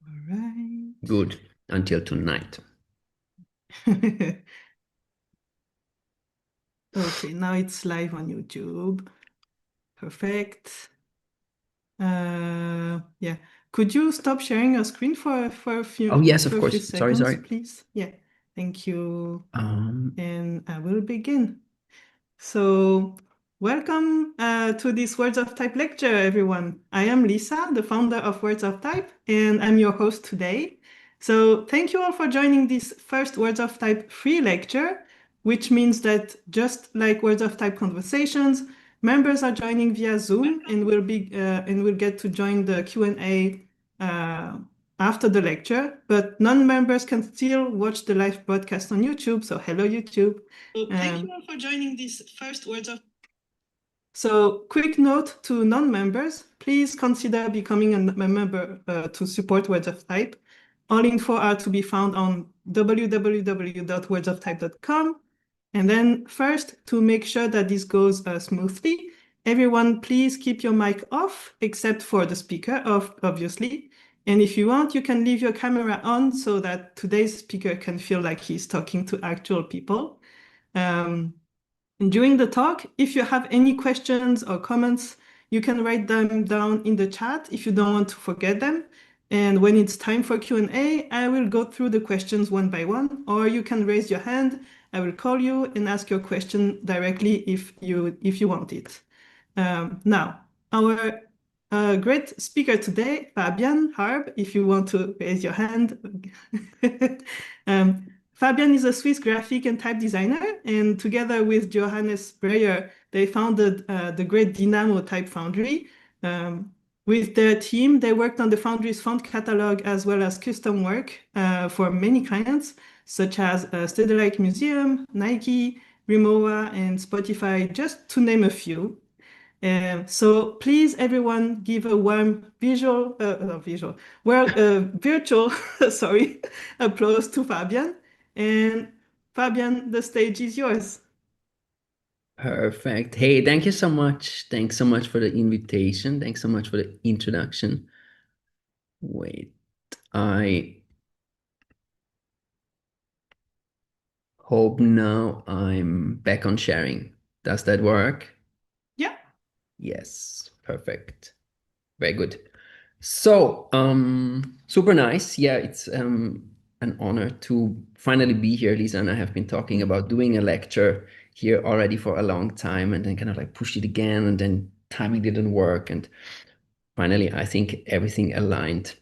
All right. Good. Until tonight. Okay, now it's live on YouTube. Perfect. Yeah. Could you stop sharing your screen for a Oh, few yes, of for a few course. Sorry, seconds, sorry. please? Yeah. Thank you. Um, And I will begin. So, welcome to this Words of Type lecture, everyone. I am Lisa, the founder of Words of Type, and I'm your host today. So, thank you all for joining this first Words of Type free lecture, which means that just like Words of Type conversations, members are joining via Zoom and will get to join the Q&A after the lecture. But non-members can still watch the live broadcast on YouTube. So, hello, YouTube. So thank you all for joining this first Words of. So, quick note to non-members, please consider becoming a member to support Words of Type. All info are to be found on www.wordsoftype.com. And then first, to make sure that this goes smoothly, everyone please keep your mic off, except for the speaker, obviously. And if you want, you can leave your camera on so that today's speaker can feel like he's talking to actual people. During the talk, if you have any questions or comments, you can write them down in the chat if you don't want to forget them. And when it's time for Q&A, I will go through the questions one by one, or you can raise your hand. I will call you and ask your question directly if you want it. Now, our great speaker today, Fabian Harb, if you want to raise your hand. Fabian is a Swiss graphic and type designer, and together with Johannes Breyer, they founded the great Dynamo Type Foundry. With their team, they worked on the Foundry's font catalog as well as custom work for many clients, such as Stedelijk Museum, Nike, Rimowa, and Spotify, just to name a few. So please, everyone, give a warm virtual, sorry, applause to Fabian. And Fabian, the stage is yours. Perfect. Hey, thank you so much. Thanks so much for the invitation. Thanks so much for the introduction. Wait, I hope now I'm back on sharing. Does that work? Yeah. Yes, perfect. Very good. So, super nice. Yeah, it's an honor to finally be here, Lisa. And I have been talking about doing a lecture here already for a long time, and then kind of like pushed it again, and then timing didn't work. And finally, I think everything aligned.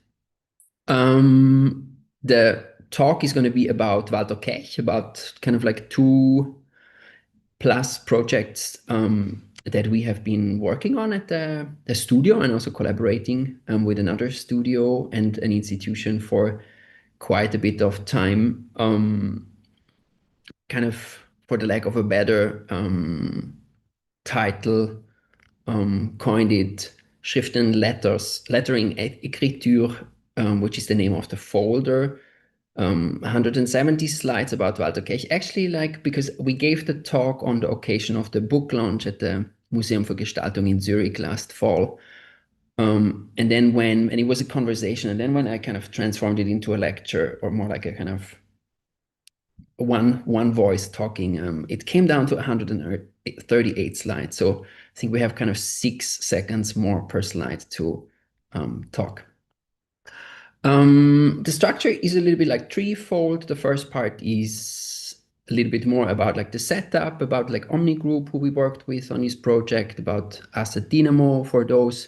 The talk is going to be about WoT LT, about kind of like two plus projects that we have been working on at the studio and also collaborating with another studio and an institution for quite a bit of time, kind of for the lack of a better title, coined it Schriften Letters, Lettering Écriture, which is the name of the folder. 170 slides about Walter Kech. Actually, like, because we gave the talk on the occasion of the book launch at the Museum für Gestaltung in Zurich last fall. And then and it was a conversation, and then when I kind of transformed it into a lecture, or more like a kind of one voice talking, it came down to 138 slides. So I think we have kind of 6 seconds more per slide to talk. The structure is a little bit like threefold. The first part is a little bit more about like the setup, about like Omni Group, who we worked with on this project, about us at Dynamo for those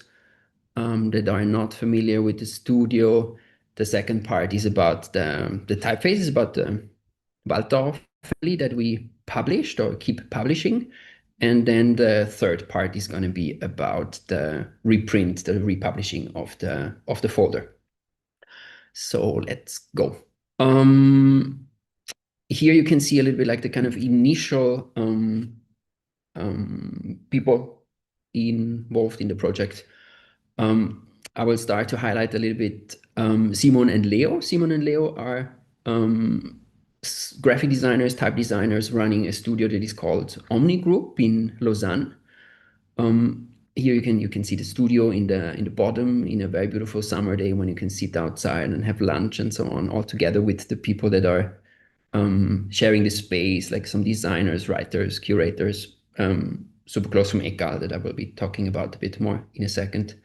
that are not familiar with the studio. The second part is about the typefaces, about the Walter family that we published or keep publishing. And then the third part is going to be about the reprint, the republishing of the folder. So let's go. Here you can see a little bit like the kind of initial people involved in the project. I will start to highlight a little bit Simon and Leo. Simon and Leo are graphic designers, type designers running a studio that is called Omni Group in Lausanne. here you can see the studio in the bottom in a very beautiful summer day when you can sit outside and have lunch and so on, all together with the people that are sharing the space, like some designers, writers, curators, super close from Ekal that I will be talking about a bit more in a second.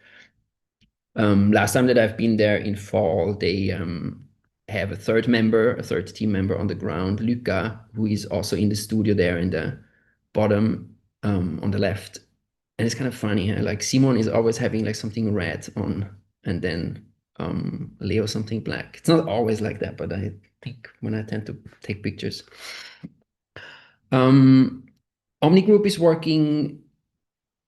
Last time that I've been there in fall, they have a third team member on the ground, Luca, who is also in the studio there in the bottom on the left. And it's kind of funny, huh? Like Simon is always having like something red on, and then Leo something black. It's not always like that, but I think when I tend to take pictures. Um, Omni Group is working,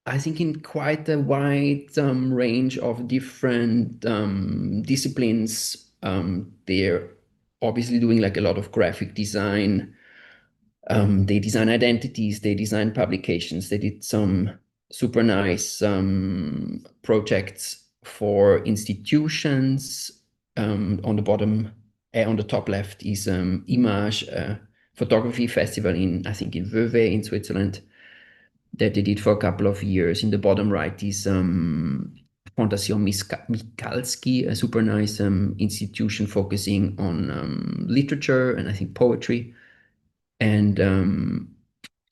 I think, in quite a wide range of different disciplines. They're obviously doing like a lot of graphic design. They design identities, they design publications. They did some super nice projects for institutions. On the bottom, on the top left is Image, a photography festival in, I think, in Vevey in Switzerland that they did for a couple of years. In the bottom right is Fondation Mikalski, a super nice institution focusing on literature and I think poetry. And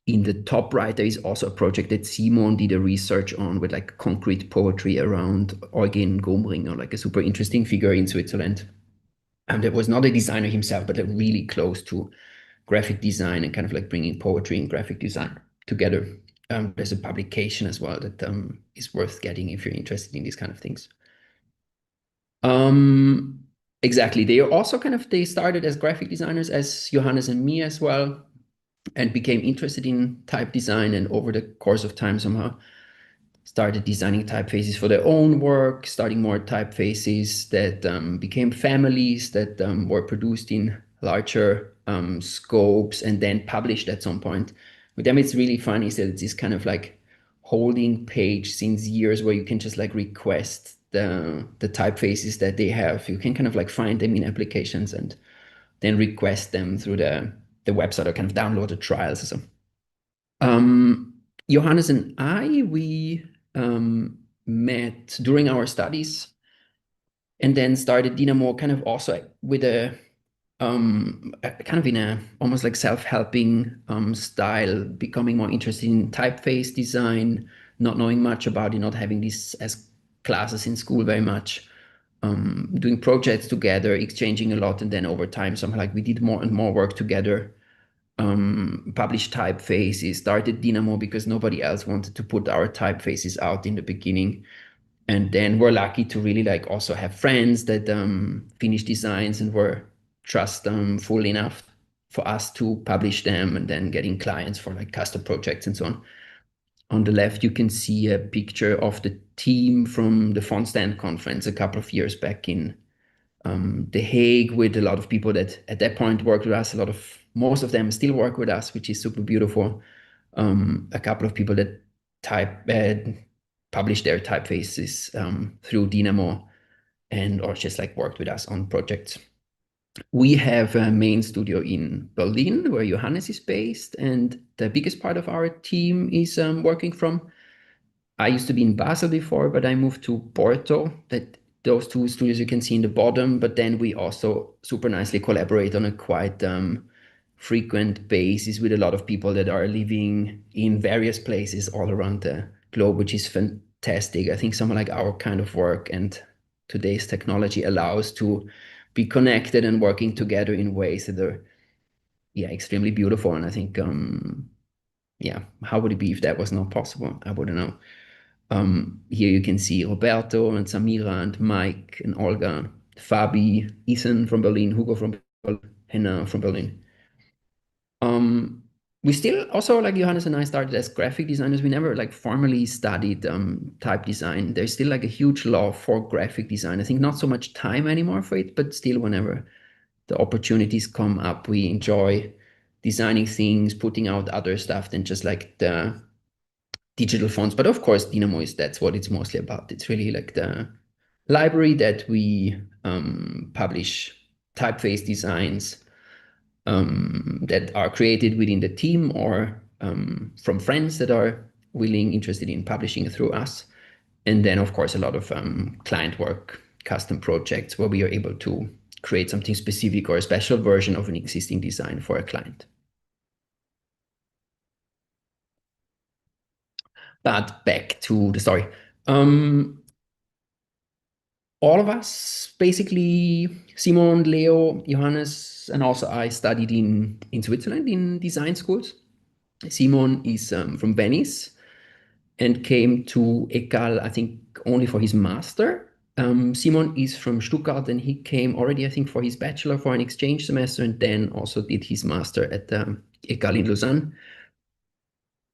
in the top right, there is also a project that Simon did a research on with like concrete poetry around Eugen Gomringer, like a super interesting figure in Switzerland. And that was not a designer himself, but like really close to graphic design and kind of like bringing poetry and graphic design together. There's a publication as well that is worth getting if you're interested in these kind of things. Um, exactly. They are also kind of, they started as graphic designers as Johannes and me as well, and became interested in type design, and over the course of time somehow started designing typefaces for their own work, starting more typefaces that became families that were produced in larger scopes and then published at some point. With them, it's really funny that it's this kind of like holding page since years where you can just like request the typefaces that they have. You can kind of like find them in applications and then request them through the website or kind of download the trials or so. Johannes and I, we met during our studies and then started Dynamo kind of also with a kind of in a almost like self-helping style, becoming more interested in typeface design, not knowing much about it, not having this as classes in school very much, doing projects together, exchanging a lot, and then over time, somehow like we did more and more work together. Published typefaces, started Dynamo because nobody else wanted to put our typefaces out in the beginning. And then we're lucky to really like also have friends that finish designs and were trustful enough for us to publish them and then getting clients for like custom projects and so on. On the left, you can see a picture of the team from the Font Stand conference a couple of years back in The Hague, with a lot of people that at that point worked with us. Most of them still work with us, which is super beautiful. A couple of people that published their typefaces through Dynamo and or just like worked with us on projects. We have a main studio in Berlin where Johannes is based, and the biggest part of our team is working from. I used to be in Basel before, but I moved to Porto. That those two studios you can see in the bottom, but then we also super nicely collaborate on a quite frequent basis with a lot of people that are living in various places all around the globe, which is fantastic. I think someone like our kind of work and today's technology allows to be connected and working together in ways that are, yeah, extremely beautiful. And I think, yeah, how would it be if that was not possible? I wouldn't know. Here you can see Roberto and Samira and Mike and Olga, Fabi, Ethan from Berlin, Hugo from Berlin, Henna from Berlin. We still also, like Johannes and I, started as graphic designers. We never like formally studied type design. There's still like a huge love for graphic design. I think not so much time anymore for it, but still whenever the opportunities come up, we enjoy designing things, putting out other stuff than just like the digital fonts. But of course, Dynamo is, that's what it's mostly about. It's really like the library that we publish typeface designs that are created within the team or from friends that are willing, interested in publishing through us. And then, of course, a lot of client work, custom projects where we are able to create something specific or a special version of an existing design for a client. But back to the story. All of us, basically, Simon, Leo, Johannes, and also I studied in Switzerland in design schools. Simon is from Venice and came to ECAL, I think, only for his master. Simon is from Stuttgart and he came already, I think, for his bachelor for an exchange semester and then also did his master at ECAL in Lausanne.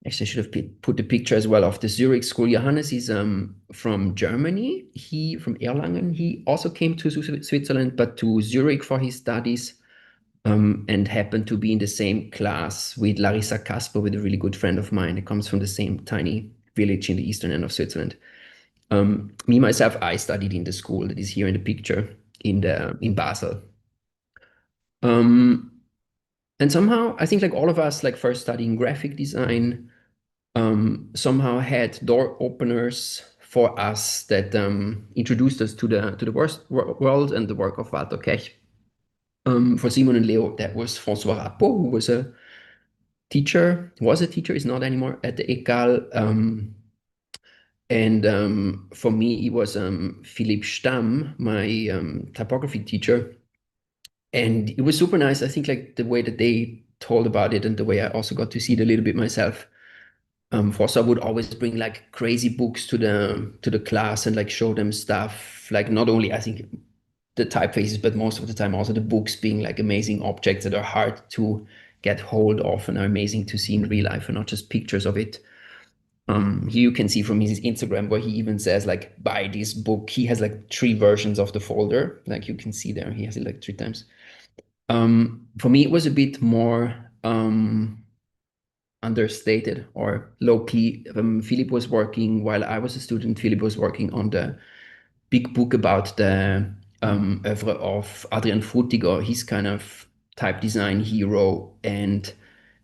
Actually, I should have put the picture as well of the Zurich school. Johannes is from Germany. He from Erlangen. He also came to Switzerland, but to Zurich for his studies, and happened to be in the same class with Larissa Kasper, with a really good friend of mine. It comes from the same tiny village in the eastern end of Switzerland. Me myself, I studied in the school that is here in the picture in Basel. And somehow I think like all of us, like first studying graphic design, somehow had door openers for us that introduced us to the world and the work of Walter Kech. For Simon and Leo, that was François Rappo, who was a teacher, is not anymore at the ECAL. And for me, it was Philipp Stamm, my typography teacher. And it was super nice. I think like the way that they told about it and the way I also got to see it a little bit myself. Fossa would always bring like crazy books to the class and like show them stuff. Like not only I think the typefaces, but most of the time also the books being like amazing objects that are hard to get hold of and are amazing to see in real life and not just pictures of it. Here you can see from his Instagram where he even says like buy this book. He has like 3 versions of the folder, like you can see there. He has it like 3 times. For me, it was a bit more understated or low key. Philip was working while I was a student. Philip was working on the big book about the oeuvre of Adrian Frutiger, his kind of type design hero. And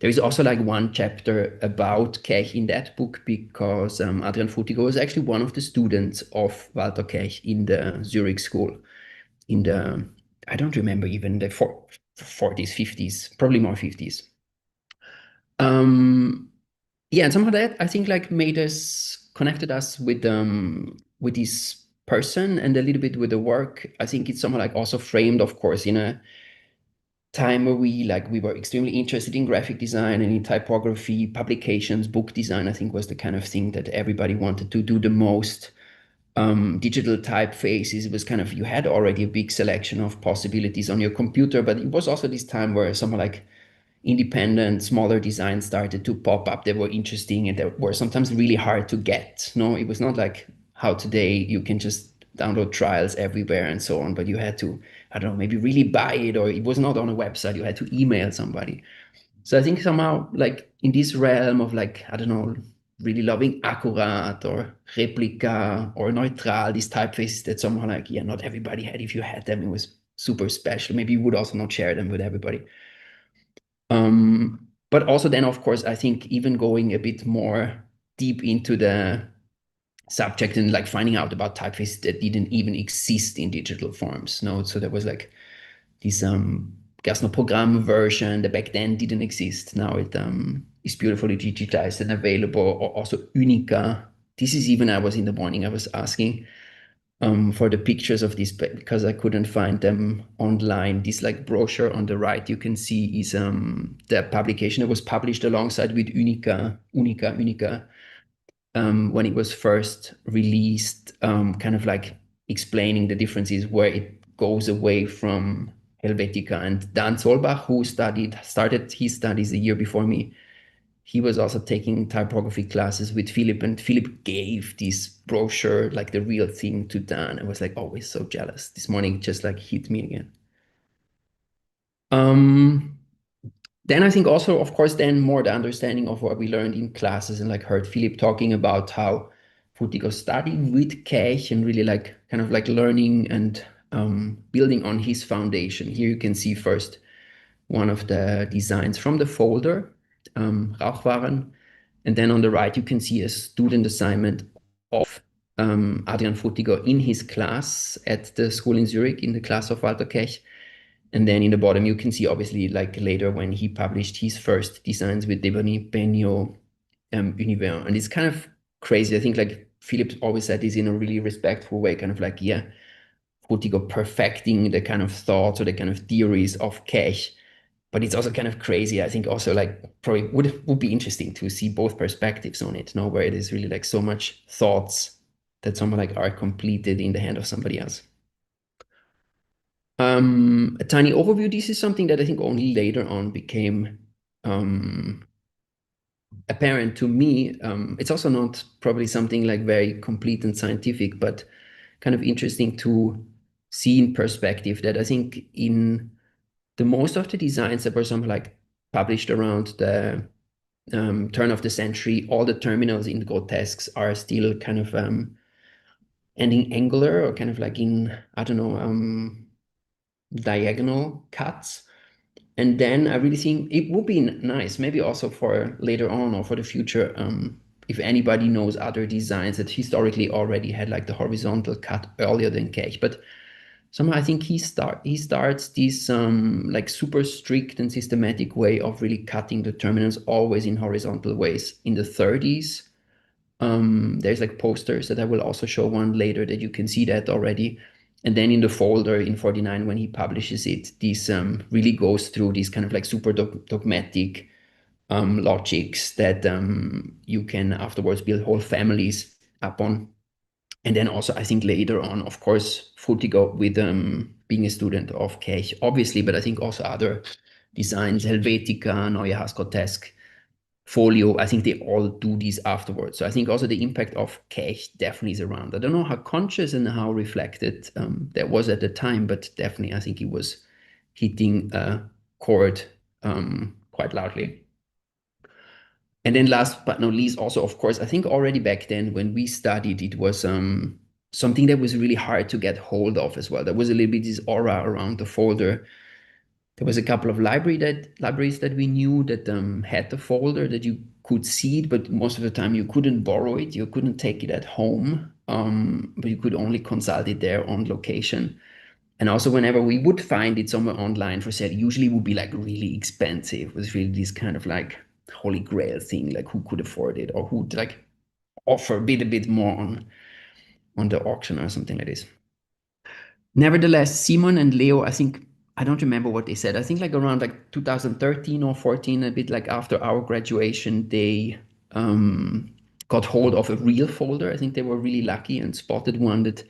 there is also like one chapter about Kech in that book because Adrian Frutiger was actually one of the students of Walter Kech in the Zurich school in the, I don't remember even the 40s, 50s, probably more 50s. Yeah, and somehow that I think like made us connected us with this person and a little bit with the work. I think it's somehow like also framed, of course, in a time where we were extremely interested in graphic design and in typography, publications, book design. I think was the kind of thing that everybody wanted to do the most. Digital typefaces was kind of you had already a big selection of possibilities on your computer, but it was also this time where someone like independent, smaller designs started to pop up that were interesting and that were sometimes really hard to get. No, it was not like how today you can just download trials everywhere and so on, but you had to, I don't know, maybe really buy it, or it was not on a website. You had to email somebody. So I think somehow like in this realm of like, I don't know, really loving Accurat or Replica or Neutral, these typefaces that somehow like, yeah, not everybody had. If you had them, it was super special. Maybe you would also not share them with everybody. But also then, of course, I think even going a bit more deep into the subject and like finding out about typefaces that didn't even exist in digital forms. No, so there was like this Gersner program version that back then didn't exist. Now it is beautifully digitized and available. Or also Unica. This is even I was in the morning. I was asking for the pictures of this because I couldn't find them online. This like brochure on the right you can see is the publication that was published alongside with Unica when it was first released, kind of like explaining the differences where it goes away from Helvetica. And Dan Solbach, who started his studies a year before me, he was also taking typography classes with Philip, and Philip gave this brochure, like the real thing, to Dan. I was like always so jealous. This morning just like hit me again. Then I think also, of course, then more the understanding of what we learned in classes and like heard Philip talking about how Frutiger studied with Kech and really like kind of like learning and building on his foundation. Here you can see first one of the designs from the folder, Rauchwaren. And then on the right, you can see a student assignment of Adrian Frutiger in his class at the school in Zurich, in the class of Walter Kech. And then in the bottom, you can see obviously like later when he published his first designs with Devaney Benio Univers. And it's kind of crazy. I think like Philip always said this in a really respectful way, kind of like, yeah, Frutiger perfecting the kind of thoughts or the kind of theories of Kech. But it's also kind of crazy. I think also like probably would be interesting to see both perspectives on it, no, where it is really like so much thoughts that someone like are completed in the hand of somebody else. A tiny overview. This is something that I think only later on became apparent to me. It's also not probably something like very complete and scientific, but kind of interesting to see in perspective that I think in the most of the designs that were somehow like published around the turn of the century, all the terminals in the grotesques are still kind of ending angular or kind of like in, I don't know, diagonal cuts. And then I really think it would be nice, maybe also for later on or for the future, if anybody knows other designs that historically already had like the horizontal cut earlier than Kech. But somehow I think he starts this like super strict and systematic way of really cutting the terminals always in horizontal ways in the 30s. There's like posters that I will also show one later that you can see that already. And then in the folder in 49, when he publishes it, this really goes through these kind of like super dogmatic logics that you can afterwards build whole families upon. And then also, I think later on, of course, Frutiger with being a student of Kech, obviously, but I think also other designs, Helvetica, Neue Haskotesque, Folio, I think they all do these afterwards. So I think also the impact of Kech definitely is around. I don't know how conscious and how reflected that was at the time, but definitely I think it was hitting a chord quite loudly. And then last but not least, also, of course, I think already back then when we studied, it was something that was really hard to get hold of as well. There was a little bit this aura around the folder. There was a couple of libraries that we knew that had the folder that you could see it, but most of the time you couldn't borrow it. You couldn't take it at home, but you could only consult it there on location. And also, whenever we would find it somewhere online for sale, usually would be like really expensive. It was really this kind of like holy grail thing, like who could afford it or who'd like offer a bit more on the auction or something like this. Nevertheless, Simon and Leo, I think I don't remember what they said. I think like around like 2013 or 14, a bit like after our graduation, they got hold of a real folder. I think they were really lucky and spotted one that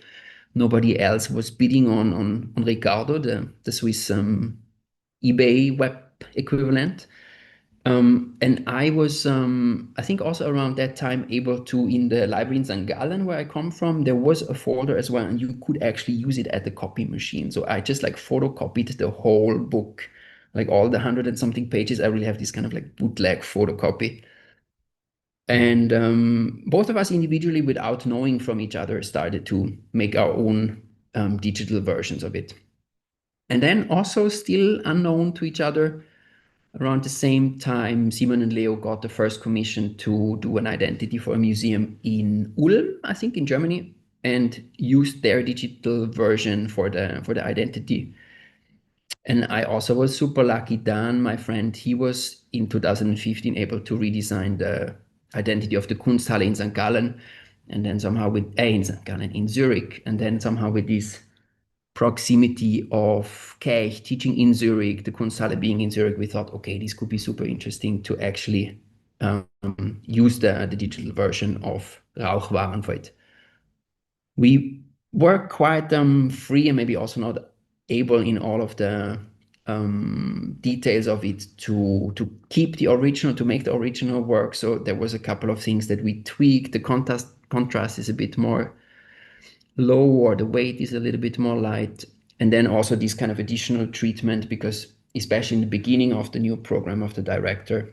nobody else was bidding on Ricardo, the Swiss eBay web equivalent. And I was, I think also around that time able to, in the library in St. Gallen, where I come from, there was a folder as well, and you could actually use it at the copy machine. So I just like photocopied the whole book, like all the 100 and something pages. I really have this kind of like bootleg photocopy. And both of us individually, without knowing from each other, started to make our own digital versions of it. And then also still unknown to each other, around the same time, Simon and Leo got the first commission to do an identity for a museum in Ulm, I think in Germany, and used their digital version for the identity. And I also was super lucky. Dan, my friend, he was in 2015 able to redesign the identity of the Kunsthalle in St. Gallen, and then somehow in St. Gallen, in Zurich, and then somehow with this proximity of Kech teaching in Zurich, the Kunsthalle being in Zurich, we thought, okay, this could be super interesting to actually use the digital version of Rauchwaren for it. We were quite free and maybe also not able in all of the details of it to keep the original, to make the original work. So there was a couple of things that we tweaked. The contrast is a bit more low, or the weight is a little bit more light. And then also this kind of additional treatment, because especially in the beginning of the new program of the director,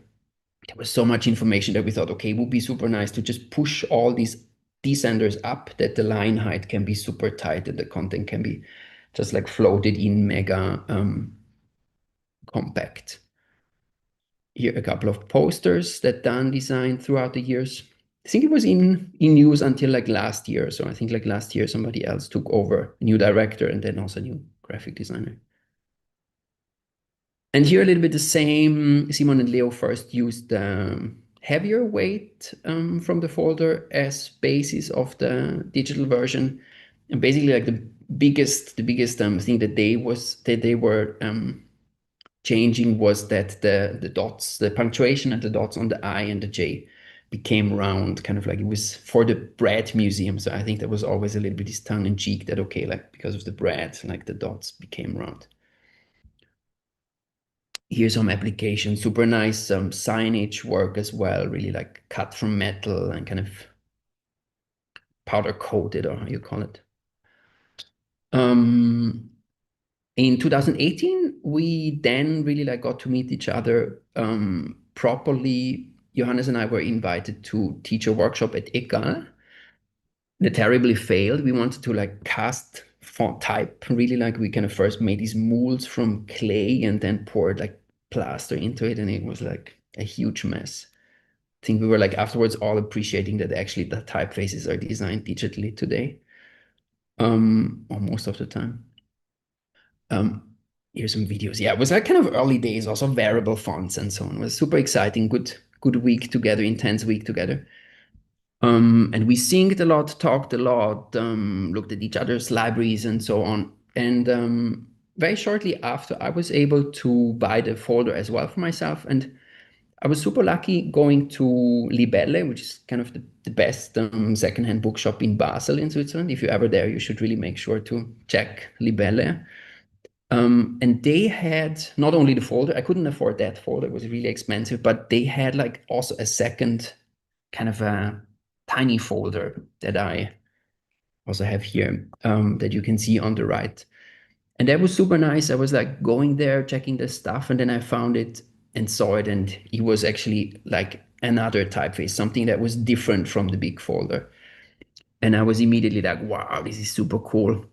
there was so much information that we thought, okay, it would be super nice to just push all these descenders up that the line height can be super tight and the content can be just like floated in mega compact. Here a couple of posters that Dan designed throughout the years. I think it was in use until like last year. So I think like last year somebody else took over, a new director and then also a new graphic designer. And here a little bit the same. Simon and Leo first used heavier weight from the folder as basis of the digital version. And basically like the biggest thing that they were changing was that the dots, the punctuation and the dots on the I and the J became round, kind of like it was for the bread museum. So I think that was always a little bit this tongue in cheek that, okay, like because of the bread, like the dots became round. Here's some application, super nice signage work as well, really like cut from metal and kind of powder coated, or how you call it. Um, in 2018, we then really like got to meet each other properly. Johannes and I were invited to teach a workshop at ECA that terribly failed. We wanted to like cast font type, really like we kind of first made these molds from clay and then poured like plaster into it, and it was like a huge mess. I think we were like afterwards all appreciating that actually the typefaces are designed digitally today, or most of the time. Um, Here's some videos. Yeah, it was like kind of early days, also variable fonts and so on. It was super exciting, good week together, intense week together. And we synced a lot, talked a lot, looked at each other's libraries and so on. And very shortly after, I was able to buy the folder as well for myself. And I was super lucky going to Libelle, which is kind of the best secondhand bookshop in Basel in Switzerland. If you're ever there, you should really make sure to check Libelle. And they had not only the folder, I couldn't afford that folder, it was really expensive, but they had like also a second kind of a tiny folder that I also have here that you can see on the right. And that was super nice. I was like going there, checking the stuff, and then I found it and saw it, and it was actually like another typeface, something that was different from the big folder. And I was immediately like, wow, this is super cool.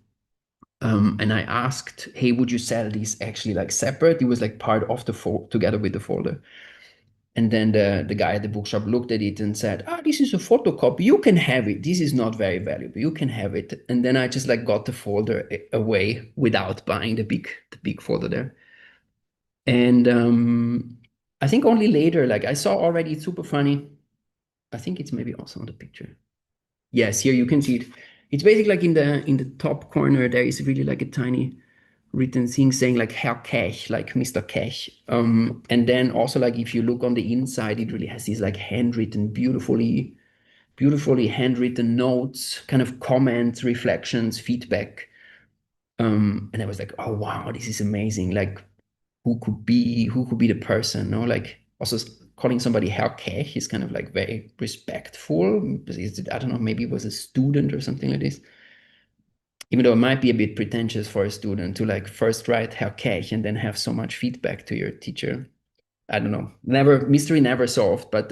And I asked, hey, would you sell these actually like separate? It was like part of the together with the folder. And then the guy at the bookshop looked at it and said, ah, this is a photocopy. You can have it. This is not very valuable. You can have it. And then I just like got the folder away without buying the big folder there. And I think only later, like I saw already, it's super funny. I think it's maybe also on the picture. Yes, here you can see it. It's basically like in the top corner, there is really like a tiny written thing saying like Herr Kech, like Mr. Kech. And then also like if you look on the inside, it really has these like handwritten, beautifully handwritten notes, kind of comments, reflections, feedback. And I was like, oh wow, this is amazing. Like who could be the person? No, like also calling somebody Herr Kech is kind of like very respectful. I don't know, maybe it was a student or something like this. Even though it might be a bit pretentious for a student to like first write Herr Kech and then have so much feedback to your teacher. I don't know. Never mystery never solved. But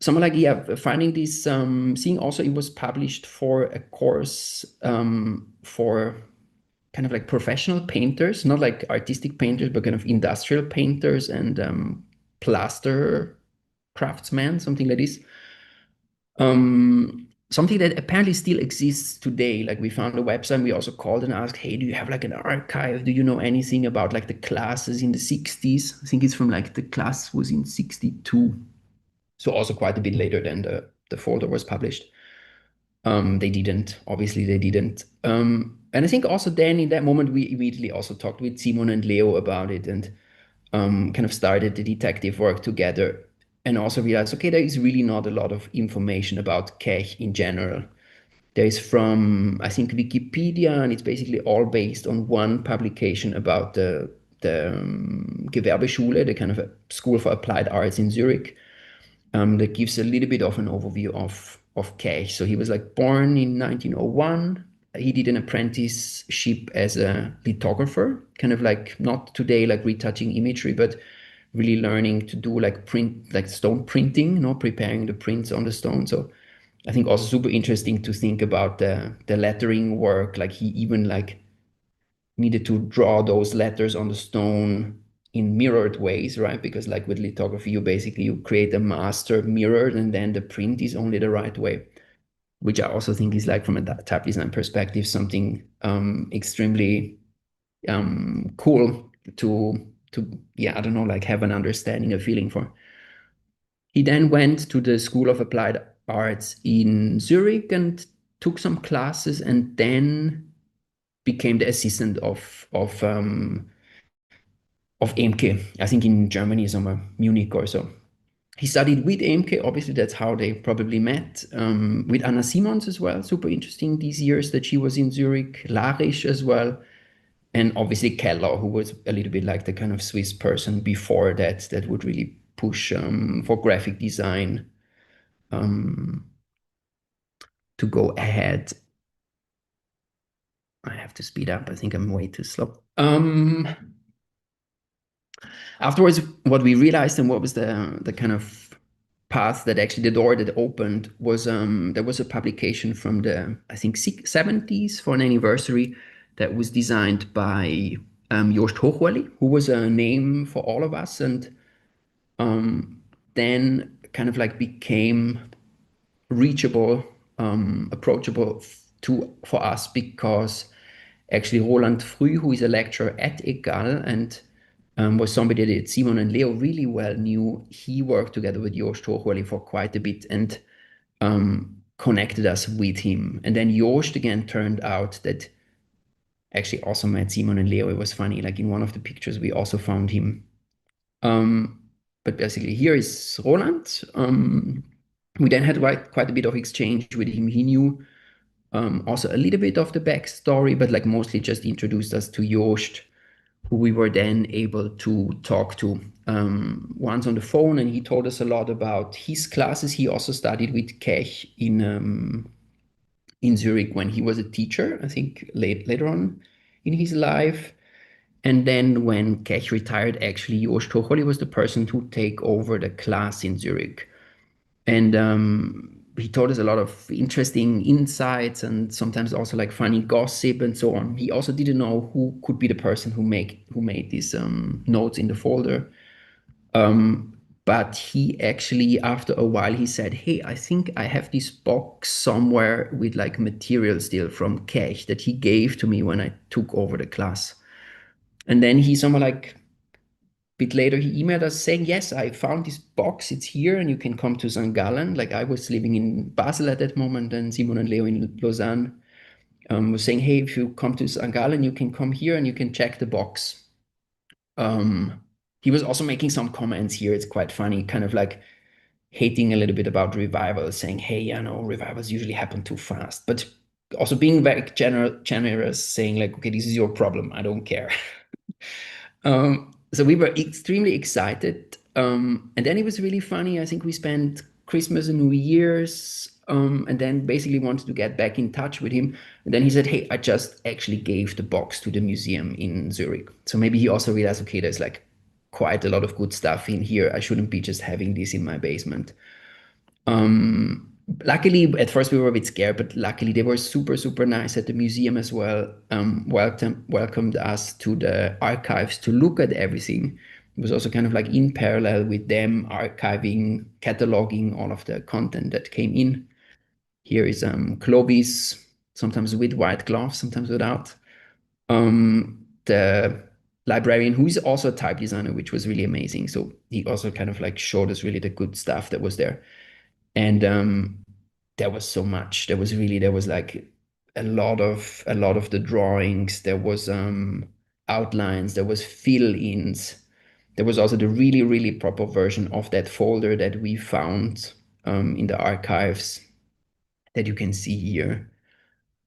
someone like yeah, finding this seeing also it was published for a course for kind of like professional painters, not like artistic painters, but kind of industrial painters and plaster craftsmen, something like this. Something that apparently still exists today. Like we found a website, we also called and asked, hey, do you have like an archive? Do you know anything about like the classes in the 60s? I think it's from like the class was in 62. So also quite a bit later than the folder was published. They didn't, obviously they didn't. And I think also then in that moment, we immediately also talked with Simon and Leo about it and kind of started the detective work together and also realized, okay, there is really not a lot of information about Kech in general. There is from, I think, Wikipedia, and it's basically all based on one publication about the Gewerbeschule, the kind of a school for applied arts in Zurich, that gives a little bit of an overview of Kech. So he was like born in 1901. He did an apprenticeship as a lithographer, kind of like not today like retouching imagery, but really learning to do like print, like stone printing, preparing the prints on the stone. So I think also super interesting to think about the lettering work. Like he even like needed to draw those letters on the stone in mirrored ways, right? Because like with lithography, you create a master mirrored and then the print is only the right way, which I also think is like from a type design perspective, something extremely cool to yeah, I don't know, like have an understanding, a feeling for. He then went to the School of Applied Arts in Zurich and took some classes and then became the assistant of Emke, I think in Germany, somewhere, Munich or so. He studied with Emke, obviously that's how they probably met, with Anna Simons as well, super interesting these years that she was in Zurich, Larisch as well, and obviously Keller, who was a little bit like the kind of Swiss person before that, that would really push for graphic design um, to go ahead. I have to speed up, I think I'm way too slow. Afterwards, what we realized and what was the kind of path that actually the door that opened was there was a publication from the I think 70s for an anniversary that was designed by Joost Hochwalli, who was a name for all of us, and then kind of like became reachable, approachable for us because actually Roland Früh, who is a lecturer at EGAL and was somebody that Simon and Leo really well knew, he worked together with Joost Hochwalli for quite a bit and connected us with him. And then Joost again turned out that actually also met Simon and Leo. It was funny, like in one of the pictures we also found him. But basically here is Roland. We then had quite a bit of exchange with him. He knew also a little bit of the backstory, but like mostly just introduced us to Joost, who we were then able to talk to once on the phone, and he told us a lot about his classes. He also studied with Kech in Zurich when he was a teacher, I think later on in his life. And then when Kech retired, actually, Joost Hocholi was the person to take over the class in Zurich. And he told us a lot of interesting insights and sometimes also like funny gossip and so on. He also didn't know who could be the person who made these notes in the folder. But he actually, after a while, he said, "Hey, I think I have this box somewhere with like material still from Kech that he gave to me when I took over the class." And then he somewhere like bit later he emailed us saying, "Yes, I found this box, it's here and you can come to St. Gallen." Like I was living in Basel at that moment and Simon and Leo in Lausanne, was saying, "Hey, if you come to St. Gallen, you can come here and you can check the box." He was also making some comments here, it's quite funny, kind of like hating a little bit about revivals, saying, "Hey, revivals usually happen too fast," but also being very generous, saying like, "Okay, this is your problem, I don't care." So we were extremely excited. And then it was really funny. I think we spent Christmas and New Year's, and then basically wanted to get back in touch with him. And then he said, "Hey, I just actually gave the box to the museum in Zurich." So maybe he also realized, okay, there's like quite a lot of good stuff in here. I shouldn't be just having this in my basement. Luckily, at first we were a bit scared, but luckily they were super, super nice at the museum as well. Welcomed us to the archives to look at everything. It was also kind of like in parallel with them archiving, cataloging all of the content that came in. Here is Clovis, sometimes with white gloves, sometimes without. The librarian, who is also a type designer, which was really amazing. So he also kind of like showed us really the good stuff that was there. And there was so much. There was like a lot of the drawings. There was outlines. There was fill-ins. There was also the really, really proper version of that folder that we found in the archives that you can see here.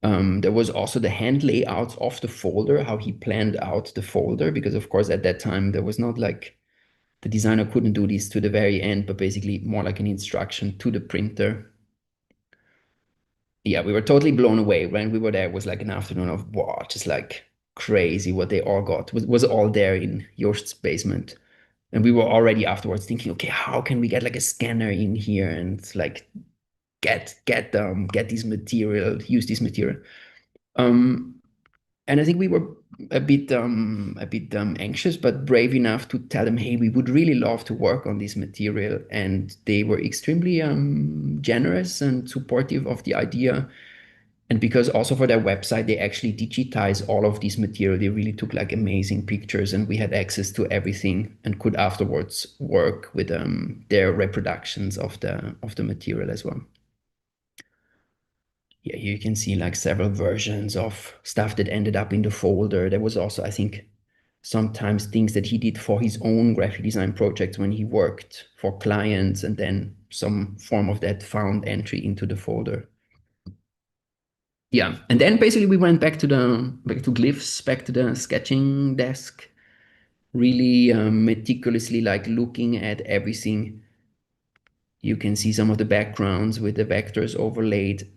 There was also the hand layouts of the folder, how he planned out the folder, because of course at that time there was not like the designer couldn't do this to the very end, but basically more like an instruction to the printer. Yeah, we were totally blown away when we were there. It was like an afternoon of wow, just like crazy what they all got was all there in Jost's basement. And we were already afterwards thinking, okay, how can we get like a scanner in here and like get this material, use this material. And I think we were a bit anxious, but brave enough to tell them, hey, we would really love to work on this material. And they were extremely generous and supportive of the idea. And because also for their website, they actually digitize all of this material. They really took like amazing pictures, and we had access to everything and could afterwards work with their reproductions of the material as well. Yeah, you can see like several versions of stuff that ended up in the folder. There was also, I think, sometimes things that he did for his own graphic design projects when he worked for clients, and then some form of that found entry into the folder. Yeah, and then basically we went back to glyphs, back to the sketching desk, really meticulously like looking at everything. You can see some of the backgrounds with the vectors overlaid.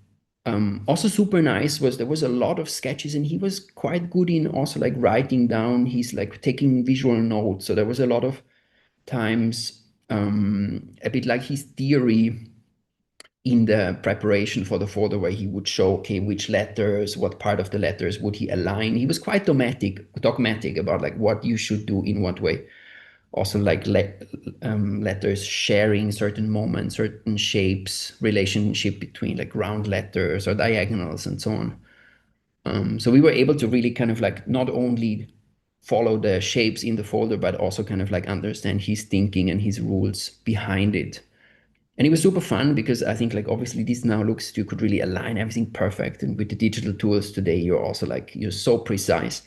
Also super nice was there was a lot of sketches, and he was quite good in also like writing down. He's like taking visual notes. So there was a lot of times a bit like his theory in the preparation for the folder, where he would show, okay, which letters, what part of the letters would he align. He was quite dogmatic about like what you should do in what way. Also like letters sharing certain moments, certain shapes, relationship between like round letters or diagonals and so on. So we were able to really kind of like not only follow the shapes in the folder, but also kind of like understand his thinking and his rules behind it. And it was super fun because I think like obviously this now looks, you could really align everything perfect. And with the digital tools today, you're also like, you're so precise.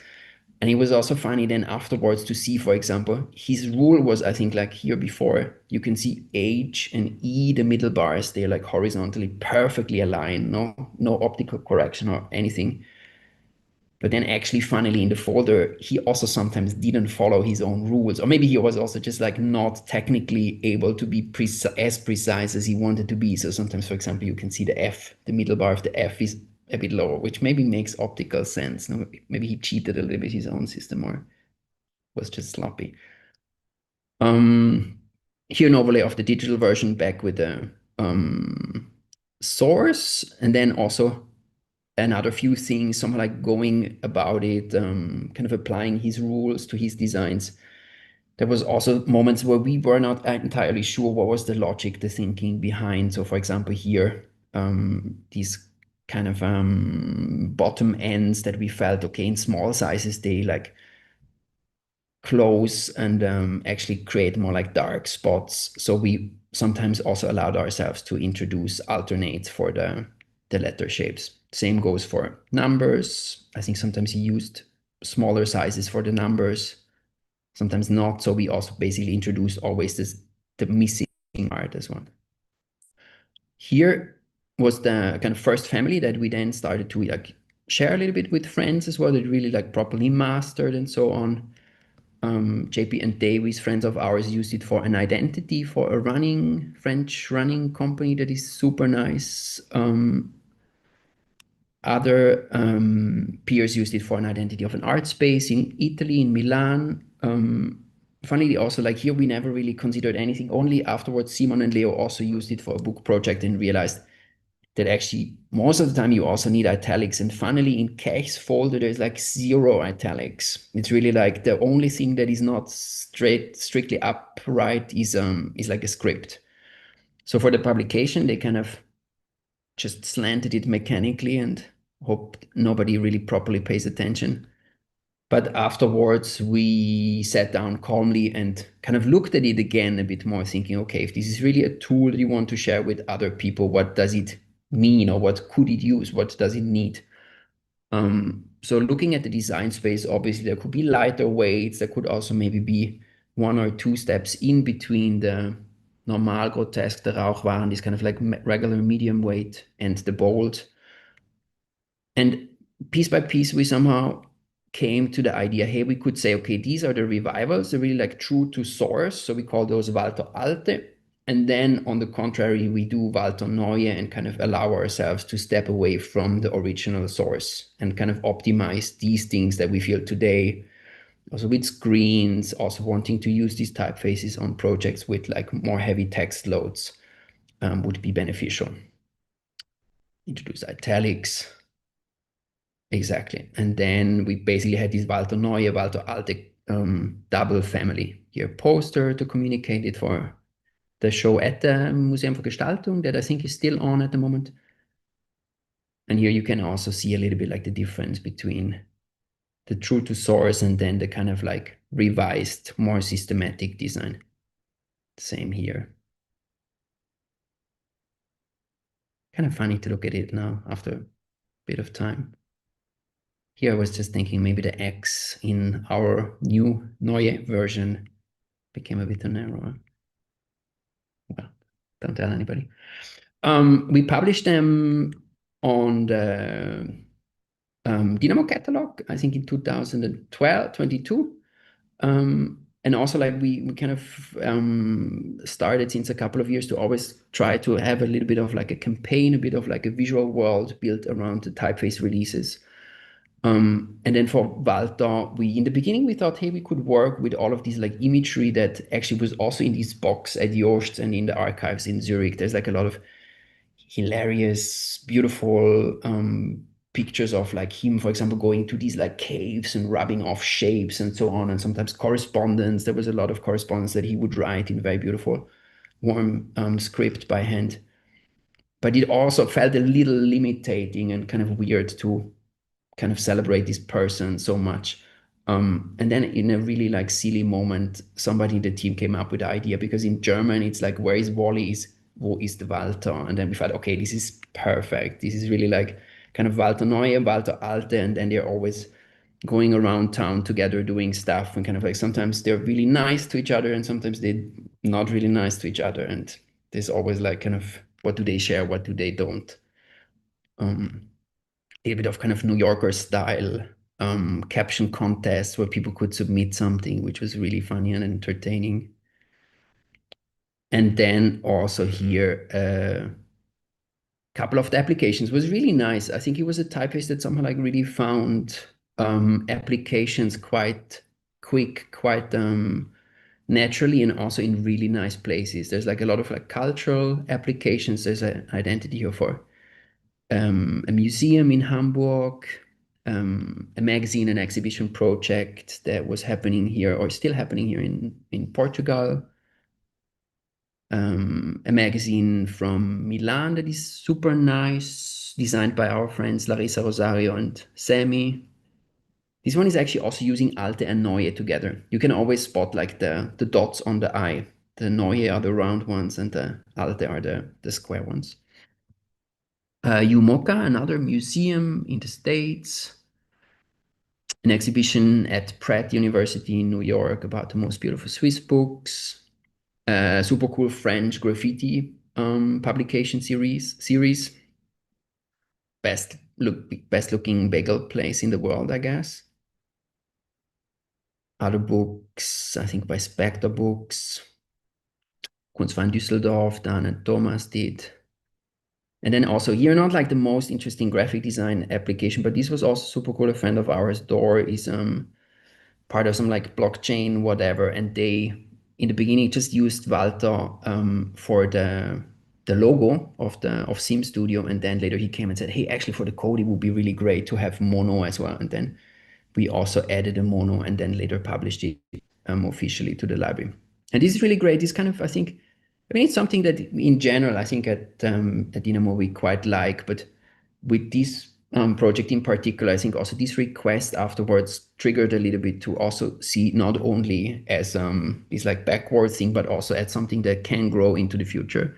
And it was also funny then afterwards to see, for example, his rule was, I think like here before, you can see H and E, the middle bars, they're like horizontally perfectly aligned, no optical correction or anything. But then actually, funnily, in the folder, he also sometimes didn't follow his own rules. Or maybe he was also just like not technically able to be as precise as he wanted to be. So sometimes, for example, you can see the F, the middle bar of the F is a bit lower, which maybe makes optical sense. No, maybe he cheated a little bit his own system or was just sloppy. Um, Here an overlay of the digital version back with the source, and then also another few things, somehow like going about it, kind of applying his rules to his designs. There was also moments where we were not entirely sure what was the logic, the thinking behind. So for example, here, these kind of bottom ends that we felt, okay, in small sizes, they like close and actually create more like dark spots. So we sometimes also allowed ourselves to introduce alternates for the letter shapes. Same goes for numbers. I think sometimes he used smaller sizes for the numbers, sometimes not. So we also basically introduced always the missing part as well. Here was the kind of first family that we then started to like share a little bit with friends as well, that really like properly mastered and so on. JP and Davies, friends of ours, used it for an identity for a French running company that is super nice. Other peers used it for an identity of an art space in Italy, in Milan. Funnily, also like here, we never really considered anything. Only afterwards, Simon and Leo also used it for a book project and realized that actually most of the time you also need italics. And funnily, in Kech's folder, there's like 0 italics. It's really like the only thing that is not strictly upright is like a script. So for the publication, they kind of just slanted it mechanically and hoped nobody really properly pays attention. But afterwards, we sat down calmly and kind of looked at it again a bit more, thinking, okay, if this is really a tool that you want to share with other people, what does it mean, or what could it use? What does it need? So looking at the design space, obviously there could be lighter weights. There could also maybe be 1 or 2 steps in between the normal grotesque, the Rauchwaren, this kind of like regular medium weight, and the bold. And piece by piece, we somehow came to the idea, hey, we could say, okay, these are the revivals. They're really like true to source. So we call those WoT LT. And then on the contrary, we do WoT Neue and kind of allow ourselves to step away from the original source and kind of optimize these things that we feel today. Also with screens, also wanting to use these typefaces on projects with like more heavy text loads would be beneficial. Introduce italics. exactly. And then we basically had this Walter Neue, Walter Alte double family. Here, poster to communicate it for the show at the Museum for Gestaltung that I think is still on at the moment. And here you can also see a little bit like the difference between the true to source and then the kind of like revised, more systematic design. Same here. Kind of funny to look at it now after a bit of time. Here I was just thinking maybe the X in our new Neue version became a bit too narrow. Well, don't tell anybody. We published them on the Dynamo catalog, I think in 2012, 22. And also like we kind of started since a couple of years to always try to have a little bit of like a campaign, a bit of like a visual world built around the typeface releases. And then for Walter, in the beginning we thought, hey, we could work with all of these like imagery that actually was also in this box at Jost and in the archives in Zurich. There's like a lot of hilarious, beautiful pictures of like him, for example, going to these like caves and rubbing off shapes and so on, and sometimes correspondence. There was a lot of correspondence that he would write in very beautiful, warm script by hand. But it also felt a little limiting and kind of weird to kind of celebrate this person so much. And then in a really like silly moment, somebody in the team came up with the idea because in German it's like where is Wally is wo ist Walter? And then we thought, okay, this is perfect. This is really like kind of Walter Neue, Walter Alte, and then they're always going around town together doing stuff and kind of like sometimes they're really nice to each other and sometimes they're not really nice to each other. And there's always like kind of what do they share, what do they don't. Um, a bit of kind of New Yorker style caption contest where people could submit something, which was really funny and entertaining. And then also here, a couple of the applications was really nice. I think it was a typeface that somehow like really found applications quite quick, quite naturally, and also in really nice places. There's like a lot of like cultural applications. There's an identity here for a museum in Hamburg, a magazine and exhibition project that was happening here or still happening here in Portugal, a magazine from Milan that is super nice, designed by our friends Larissa Rosario and Sammy. This one is actually also using Alte and Neue together. You can always spot like the dots on the eye. The Neue are the round ones and the Alte are the square ones. UMOCA, another museum in the States, an exhibition at Pratt University in New York about the most beautiful Swiss books, a super cool French graffiti publication series. Best looking bagel place in the world, I guess. Other books, I think by Spectre Books, Kunstverein Düsseldorf, Dan and Thomas did. And then also here, not like the most interesting graphic design application, but this was also super cool. A friend of ours, Dor, is part of some like blockchain, whatever. And they, in the beginning, just used Walter for the logo of Sim Studio. And then later he came and said, hey, actually for the code, it would be really great to have mono as well. And then we also added a mono and then later published it officially to the library. And this is really great. This kind of, I mean, it's something that in general, I think at Dynamo we quite like, but with this project in particular, I think also this request afterwards triggered a little bit to also see not only as this like backward thing, but also as something that can grow into the future.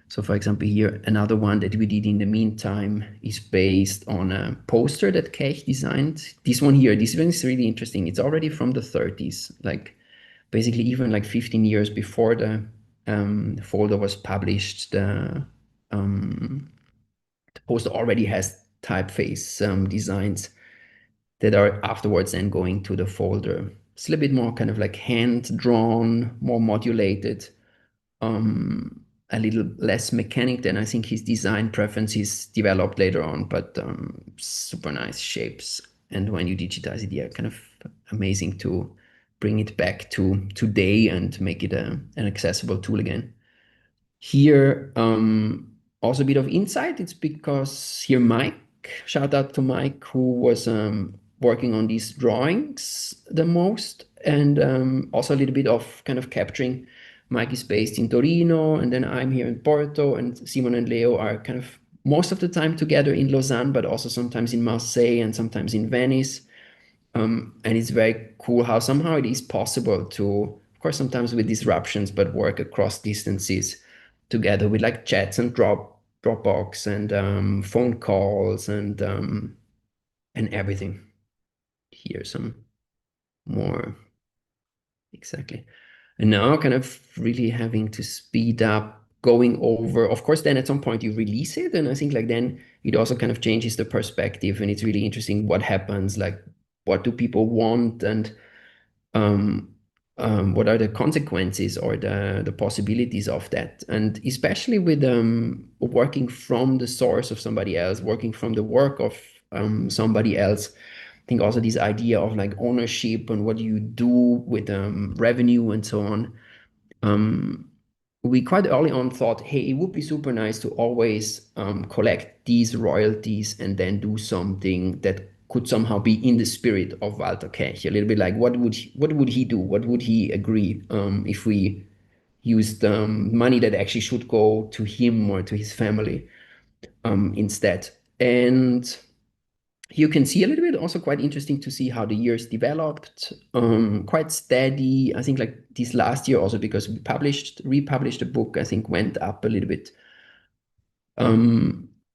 So for example, here, another one that we did in the meantime is based on a poster that Kech designed. This one here, this one is really interesting. It's already from the 30s, like basically even like 15 years before the folder was published. The poster already has typeface designs that are afterwards then going to the folder. It's a little bit more kind of like hand-drawn, more modulated, a little less mechanic than I think his design preferences developed later on, but super nice shapes. And when you digitize it, yeah, kind of amazing to bring it back to today and make it an accessible tool again. Here, also a bit of insight. It's because here Mike shout out to Mike, who was working on these drawings the most, and also a little bit of kind of capturing. Mike is based in Torino, and then I'm here in Porto, and Simon and Leo are kind of most of the time together in Lausanne, but also sometimes in Marseille and sometimes in Venice. And it's very cool how somehow it is possible to, of course, sometimes with disruptions, but work across distances together with like chats and Dropbox and phone calls and everything. Here some more exactly. And now kind of really having to speed up going over. Of course, then at some point you release it, and I think like then it also kind of changes the perspective, and it's really interesting what happens, like what do people want and um, what are the consequences or the possibilities of that? And especially with working from the source of somebody else, working from the work of somebody else. I think also this idea of like ownership and what you do with revenue and so on. Um, we quite early on thought, hey, it would be super nice to always collect these royalties and then do something that could somehow be in the spirit of Walter Kech. A little bit like what would he do? What would he agree if we used money that actually should go to him or to his family instead? And you can see a little bit also quite interesting to see how the years developed, quite steady. I think like this last year also because we republished the book, I think went up a little bit.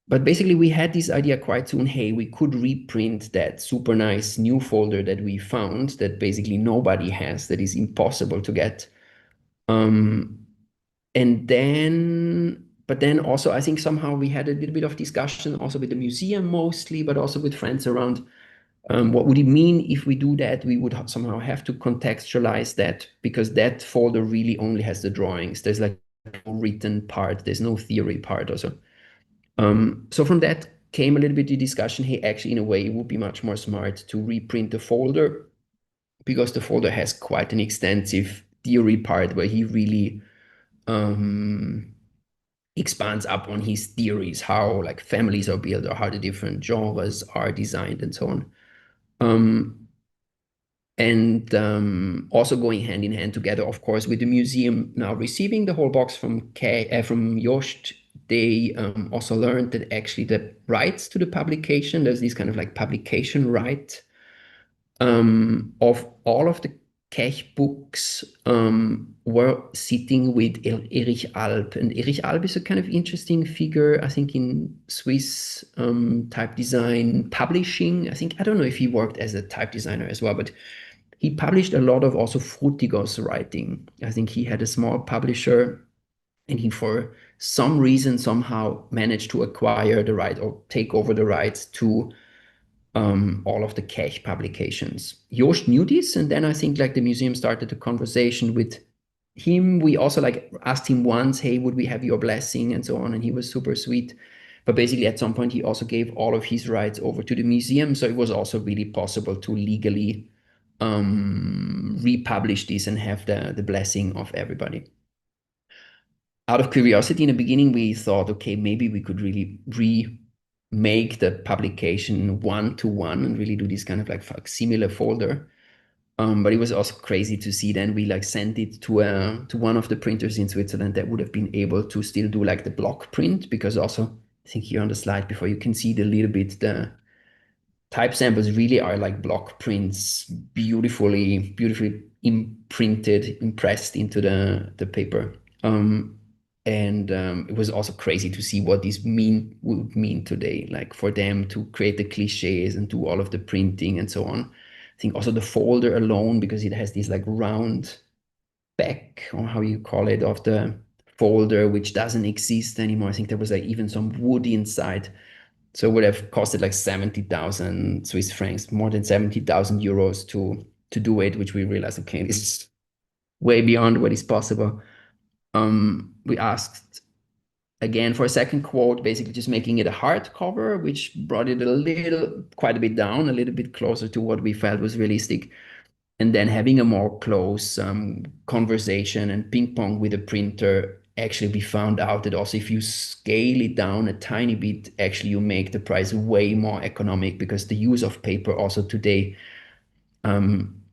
But basically we had this idea quite soon, hey, we could reprint that super nice new folder that we found that basically nobody has, that is impossible to get. Um, and then, but then also I think somehow we had a little bit of discussion also with the museum mostly, but also with friends around what would it mean if we do that? We would somehow have to contextualize that because that folder really only has the drawings. There's like no written part, there's no theory part also. So from that came a little bit the discussion, hey, actually, in a way, it would be much more smart to reprint the folder because the folder has quite an extensive theory part where he really um, expands up on his theories, how like families are built or how the different genres are designed and so on. Um, and also going hand in hand together, of course, with the museum now receiving the whole box from Jost. They also learned that actually the rights to the publication, there's this kind of like publication right of all of the Kech books were sitting with Erich Alb. And Erich Alb is a kind of interesting figure, I think, in Swiss type design publishing. I think, I don't know if he worked as a type designer as well, but he published a lot of also Frutigos writing. I think he had a small publisher and he, for some reason, somehow managed to acquire the right or take over the rights to all of the Kech publications. Jost knew this, and then I think like the museum started a conversation with him. We also like asked him once, hey, would we have your blessing and so on, and he was super sweet. But basically at some point he also gave all of his rights over to the museum, so it was also really possible to legally republish this and have the blessing of everybody. Out of curiosity, in the beginning, we thought, okay, maybe we could really remake the publication one to one and really do this kind of like similar folder. But it was also crazy to see. Then we like sent it to one of the printers in Switzerland that would have been able to still do like the block print, because also I think here on the slide before you can see the little bit the type samples really are like block prints, beautifully imprinted, impressed into the paper. And it was also crazy to see what this would mean today, like for them to create the cliches and do all of the printing and so on. I think also the folder alone, because it has this like round back, or how you call it, of the folder, which doesn't exist anymore. I think there was like even some wood inside. So it would have costed like 70,000 Swiss francs, more than 70,000 euros to do it, which we realized, okay, this is way beyond what is possible. We asked again for a second quote, basically just making it a hardcover, which brought it quite a bit down, a little bit closer to what we felt was realistic. And then having a more close conversation and ping pong with the printer actually we found out that also if you scale it down a tiny bit, actually you make the price way more economic because the use of paper also today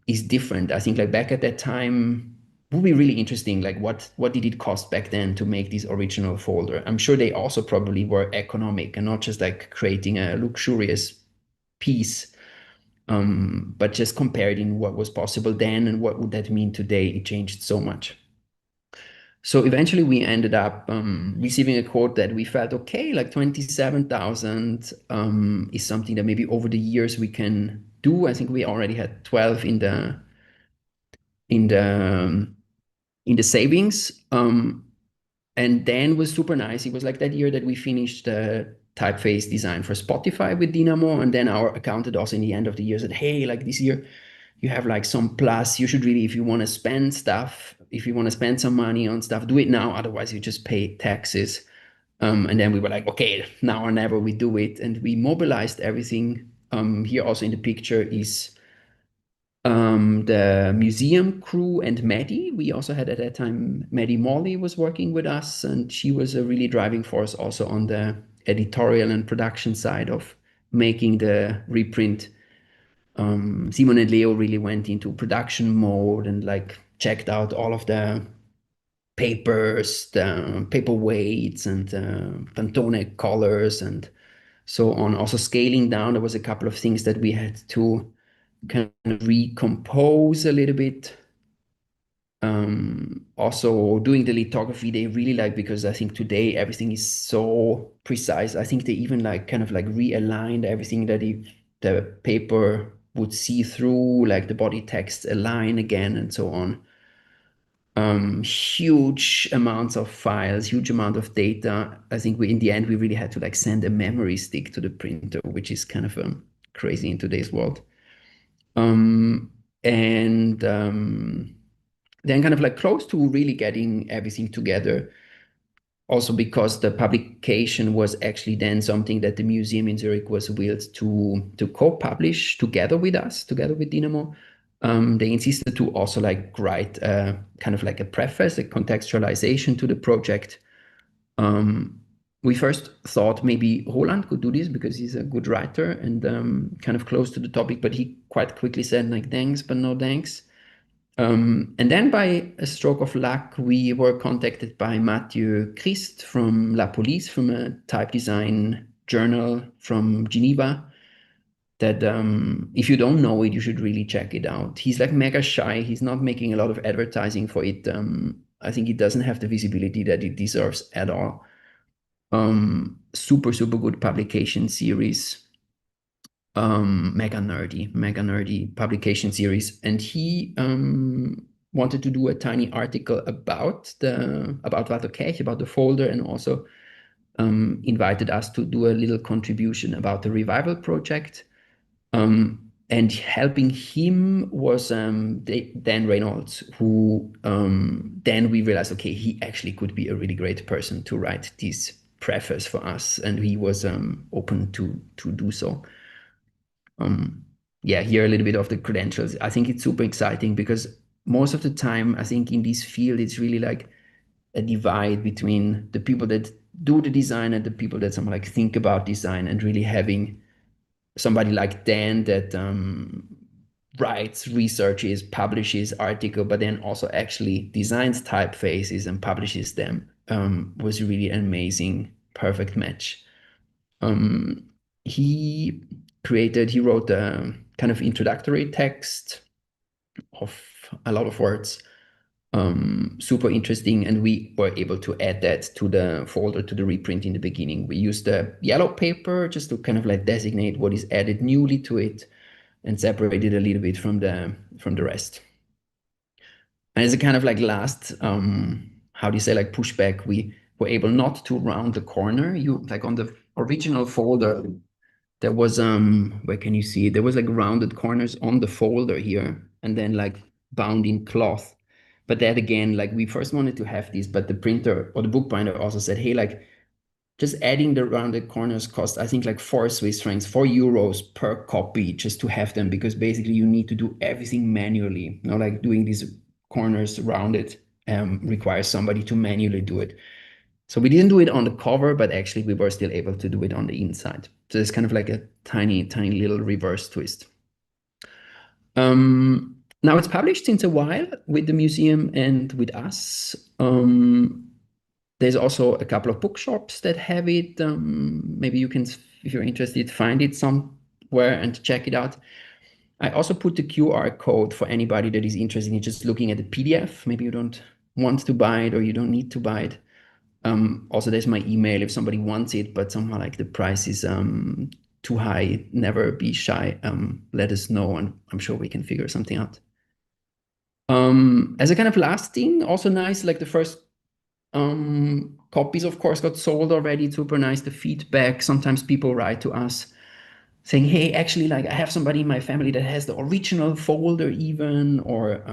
is different. I think like back at that time would be really interesting. Like what did it cost back then to make this original folder? I'm sure they also probably were economic and not just like creating a luxurious piece, but just comparing what was possible then and what would that mean today. It changed so much. So eventually we ended up receiving a quote that we felt okay, like 27,000 is something that maybe over the years we can do. I think we already had 12 in the in the savings. And then was super nice. It was like that year that we finished the typeface design for Spotify with Dynamo. And then our accountant also in the end of the year said, hey, like this year you have like some plus. You should really, if you want to spend stuff, if you want to spend some money on stuff, do it now. Otherwise, you just pay taxes. And then we were like, okay, now or never we do it. And we mobilized everything. Here also in the picture is the museum crew and Maddie. We also had at that time, Maddie Morley was working with us, and she was a really driving force also on the editorial and production side of making the reprint. Simon and Leo really went into production mode and like checked out all of the papers, the paper weights and Pantone colors and so on. Also scaling down, there was a couple of things that we had to kind of recompose a little bit. Also doing the lithography, they really like, because I think today everything is so precise. I think they even like kind of like realigned everything that if the paper would see through, like the body text align again and so on. Huge amounts of files, huge amount of data. I think we, in the end, we really had to like send a memory stick to the printer, which is kind of crazy in today's world. And then kind of like close to really getting everything together. Also because the publication was actually then something that the museum in Zurich was willed to co-publish together with us, together with Dynamo. They insisted to also like write kind of like a preface, a contextualization to the project. We first thought maybe Roland could do this because he's a good writer and kind of close to the topic, but he quite quickly said like, thanks, but no thanks. And then by a stroke of luck, we were contacted by Mathieu Christ from La Police, from a type design journal from Geneva, that if you don't know it, you should really check it out. He's like mega shy. He's not making a lot of advertising for it. I think it doesn't have the visibility that it deserves at all. Super, super good publication series. Mega nerdy publication series, and he wanted to do a tiny article about WoT LT, about the folder, and also invited us to do a little contribution about the revival project. And helping him was Dan Reynolds, who then we realized, okay, he actually could be a really great person to write this preface for us, and he was open to do so. Yeah, here a little bit of the credentials. I think it's super exciting because most of the time, I think in this field, it's really like a divide between the people that do the design and the people that somehow like think about design, and really having somebody like Dan that writes, researches, publishes article, but then also actually designs typefaces and publishes them, was really an amazing, perfect match. He he wrote a kind of introductory text of a lot of words, super interesting. And we were able to add that to the folder, to the reprint in the beginning. We used the yellow paper just to kind of like designate what is added newly to it and separate it a little bit from the rest. And as a kind of like last, how do you say, like pushback, we were able not to round the corner. You like on the original folder, there was where can you see it? There was like rounded corners on the folder here, and then like bound in cloth. But that again, like we first wanted to have these, but the printer or the bookbinder also said, hey, like just adding the rounded corners cost, I think like 4 Swiss francs, 4 euros per copy just to have them, because basically you need to do everything manually, like doing these corners rounded. requires somebody to manually do it. So we didn't do it on the cover, but actually we were still able to do it on the inside. So it's kind of like a tiny, tiny little reverse twist. Now it's published since a while with the museum and with us. There's also a couple of bookshops that have it. Maybe you can, if you're interested, find it somewhere and check it out. I also put the QR code for anybody that is interested in just looking at the PDF. Maybe you don't want to buy it or you don't need to buy it. Also, there's my email if somebody wants it, but somehow like the price is too high. Never be shy. Let us know, and I'm sure we can figure something out. As a kind of last thing, also nice, like the first copies, of course, got sold already. Super nice. The feedback. Sometimes people write to us saying, hey, actually, like I have somebody in my family that has the original folder even, or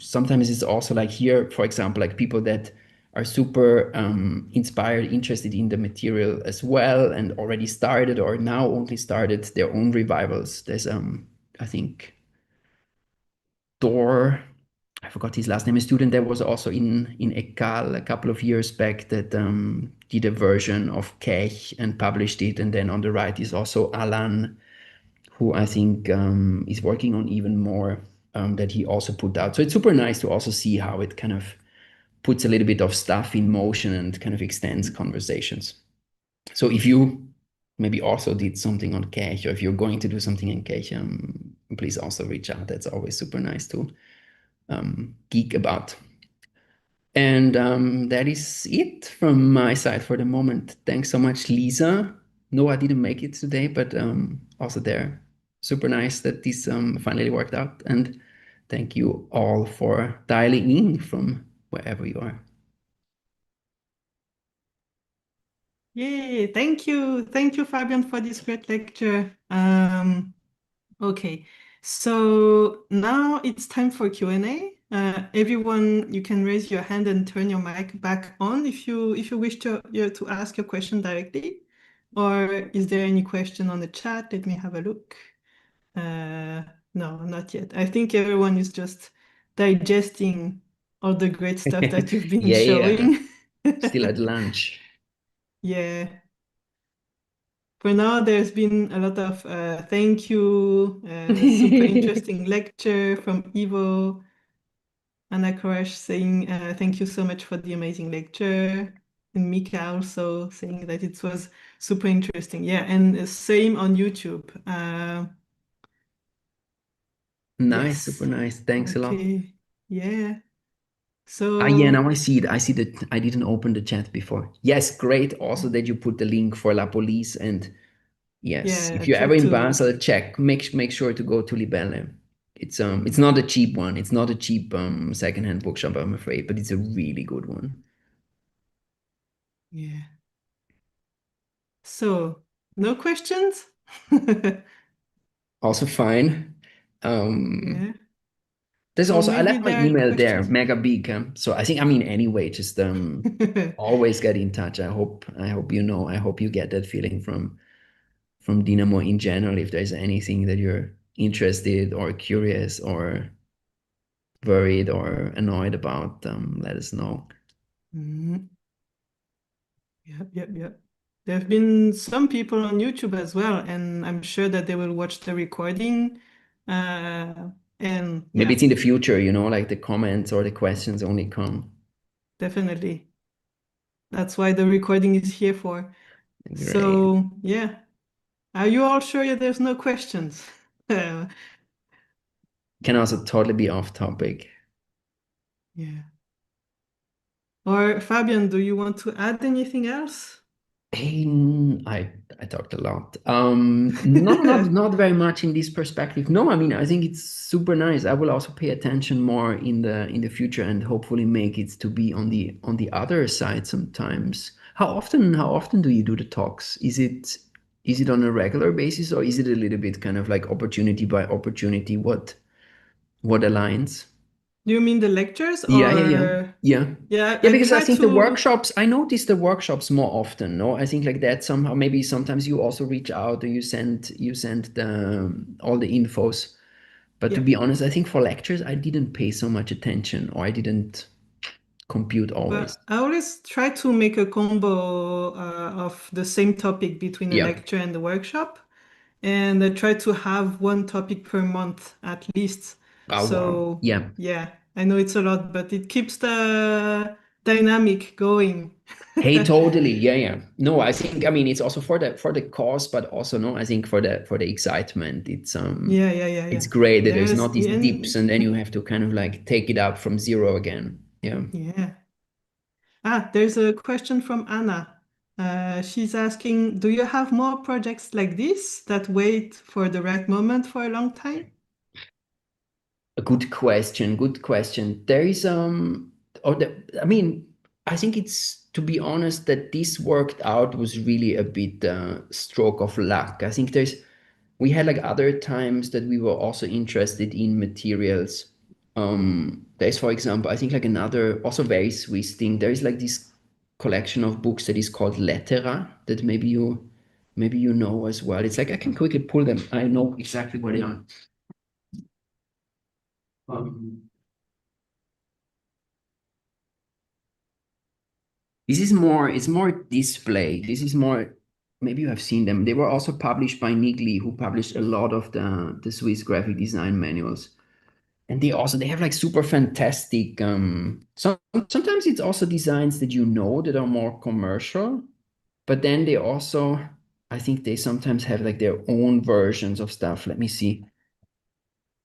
sometimes it's also like here, for example, like people that are super inspired, interested in the material as well, and already started or now only started their own revivals. There's, I think, Dor, I forgot his last name, a student that was also in Ekal a couple of years back that did a version of Kech and published it. And then on the right is also Alan, who I think is working on even more that he also put out. So it's super nice to also see how it kind of puts a little bit of stuff in motion and kind of extends conversations. So if you maybe also did something on Cache, or if you're going to do something in Cache, please also reach out. That's always super nice to geek about. And that is it from my side for the moment. Thanks so much, Lisa. No, I didn't make it today, but also there. Super nice that this finally worked out. And thank you all for dialing in from wherever you are. Yay, thank you, Fabian, for this great lecture. Okay, so now it's time for Q&A. Everyone, you can raise your hand and turn your mic back on if you wish to ask your question directly. Or is there any question on the chat? Let me have a look. No, not yet. I think everyone is just digesting all the great stuff that you've been Yeah, yeah. showing. Still at lunch. Yeah. For now, there's been a lot of thank you, super interesting lecture from Ivo, Anna Koresh saying thank you so much for the amazing lecture, and Mika also saying that it was super interesting. Yeah, and same on YouTube. Nice, super Yes. nice. Thanks a lot. Okay. Yeah. Ah, yeah, So now I see it. I see that I didn't open the chat before. Yes, great. Also that you put the link for La Police. And yes, yeah, if I you're ever tried in to. Basel, check. Make sure to go to Libelle. It's not a cheap one. It's not a cheap secondhand bookshop, I'm afraid, but it's a really good one. Yeah. So no questions? Also fine. Um, Yeah. there's So also I maybe left my there are email there, questions. mega big. So I think anyway, just always get in touch. I hope you know. I hope you get that feeling from Dynamo in general. If there's anything that you're interested or curious or worried or annoyed about, let us know. Mhm. Yep, yep, yep. There have been some people on YouTube as well, and I'm sure that they will watch the recording. And Maybe yeah, it's in the future, like the comments or the questions only come. definitely. That's why the recording is here for. Great. So yeah, are you all sure there's no questions? Can also totally be off topic. Yeah. Or Fabian, do you want to add anything else? I talked a lot. No, not very much in this perspective. No, I mean I think it's super nice. I will also pay attention more in the future and hopefully make it to be on the other side sometimes. How often do you do the talks? Is it on a regular basis or is it a little bit kind of like opportunity by opportunity? What aligns? Do you mean the lectures Yeah, yeah, yeah, or yeah. yeah, Yeah, I because I try think the to workshops, I notice the workshops more often, no? I think like that somehow, maybe sometimes you also reach out or you send all the infos. But to yeah. be honest, I think for lectures, I didn't pay so much attention or I didn't, compute always. But I always try to make a combo of the same topic between a Yeah. lecture and the workshop. And I try to have one topic per month at least. Oh, wow. So Yeah. yeah, I know it's a lot, but it keeps the dynamic going. Hey, totally. Yeah, yeah. No, I think, I mean, it's also for the cause, but also no, I think for the excitement. Yeah, yeah, yeah, It's yeah. great that there's There's not these dips and and then you have to kind of like take it up from zero again. Yeah. yeah. Ah, there's a question from Anna. She's asking, do you have more projects like this that wait for the right moment for a long time? A good question. Good question. There is or the, I mean, I think it's to be honest that this worked out was really a bit stroke of luck. I think we had like other times that we were also interested in materials. There's for example, I think like another also very Swiss thing. There is like this collection of books that is called Lettera that maybe you know as well. It's like I can quickly pull them. I know exactly where they are. Um, it's more display. This is more, maybe you have seen them. They were also published by Nigli, who published a lot of the Swiss graphic design manuals. And they have like super fantastic, sometimes it's also designs that you know that are more commercial, but then they also, I think they sometimes have like their own versions of stuff. Let me see.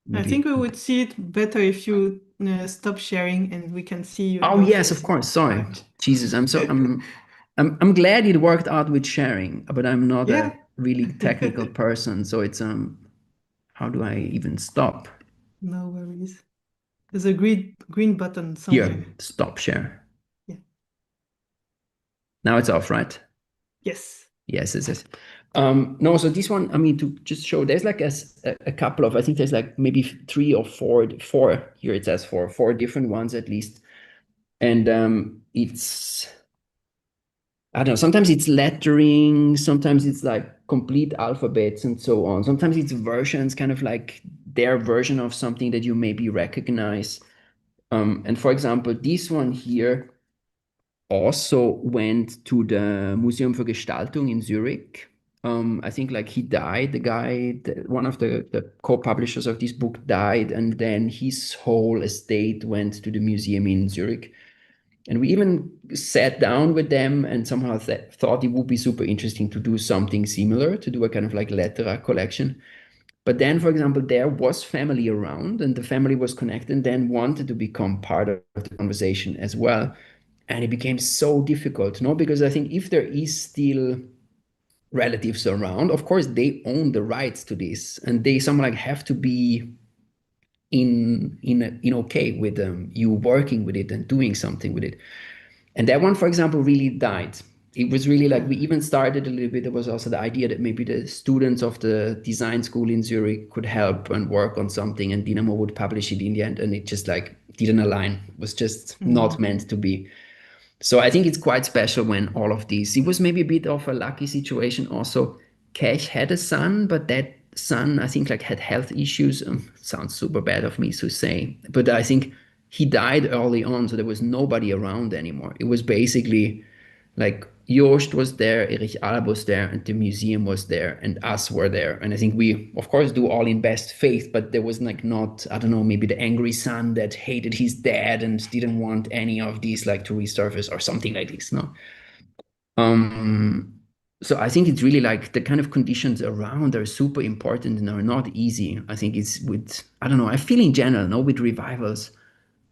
I Maybe. think we would see it better if you stop sharing and we can see Oh your yes, of face. course. Sorry. Right. Jesus, I'm glad it worked out with sharing, but I'm not a Yeah. really technical person, so it's how do I even stop? No worries. There's a green button somewhere. Here, stop share. Yeah. Now it's off, right? Yes. Yes, yes, yes. No, so this one, I mean, to just show, there's like a couple of, I think there's like maybe three or four, here it says four different ones at least. And it's, I don't know, sometimes it's lettering, sometimes it's like complete alphabets and so on. Sometimes it's versions, kind of like their version of something that you maybe recognize. And for example, this one here also went to the Museum für Gestaltung in Zurich. I think like he died, the guy, one of the co-publishers of this book died, and then his whole estate went to the museum in Zurich. And we even sat down with them and somehow thought it would be super interesting to do something similar, to do a kind of like lettera collection. But then, for example, there was family around and the family was connected and then wanted to become part of the conversation as well. And it became so difficult, no? Because I think if there is still relatives around, of course, they own the rights to this and they somehow like have to be in okay with you working with it and doing something with it. And that one, for example, really died. It was really like we Ah. even started a little bit. There was also the idea that maybe the students of the design school in Zurich could help and work on something, and Dynamo would publish it in the end. And it just like didn't align. It was just not Mm. meant to be. So I think it's quite special when all of these. It was maybe a bit of a lucky situation. Also, Cash had a son, but that son I think like had health issues. Sounds super bad of me to say, but I think he died early on, so there was nobody around anymore. It was basically like Joost was there, Erich Alb was there, and the museum was there, and us were there. And I think we, of course, do all in best faith, but there was like not, I don't know, maybe the angry son that hated his dad and didn't want any of these like to resurface or something like this. No. Um, so I think it's really like the kind of conditions around are super important and are not easy. I think it's with, I don't know, I feel in general, no, with revivals,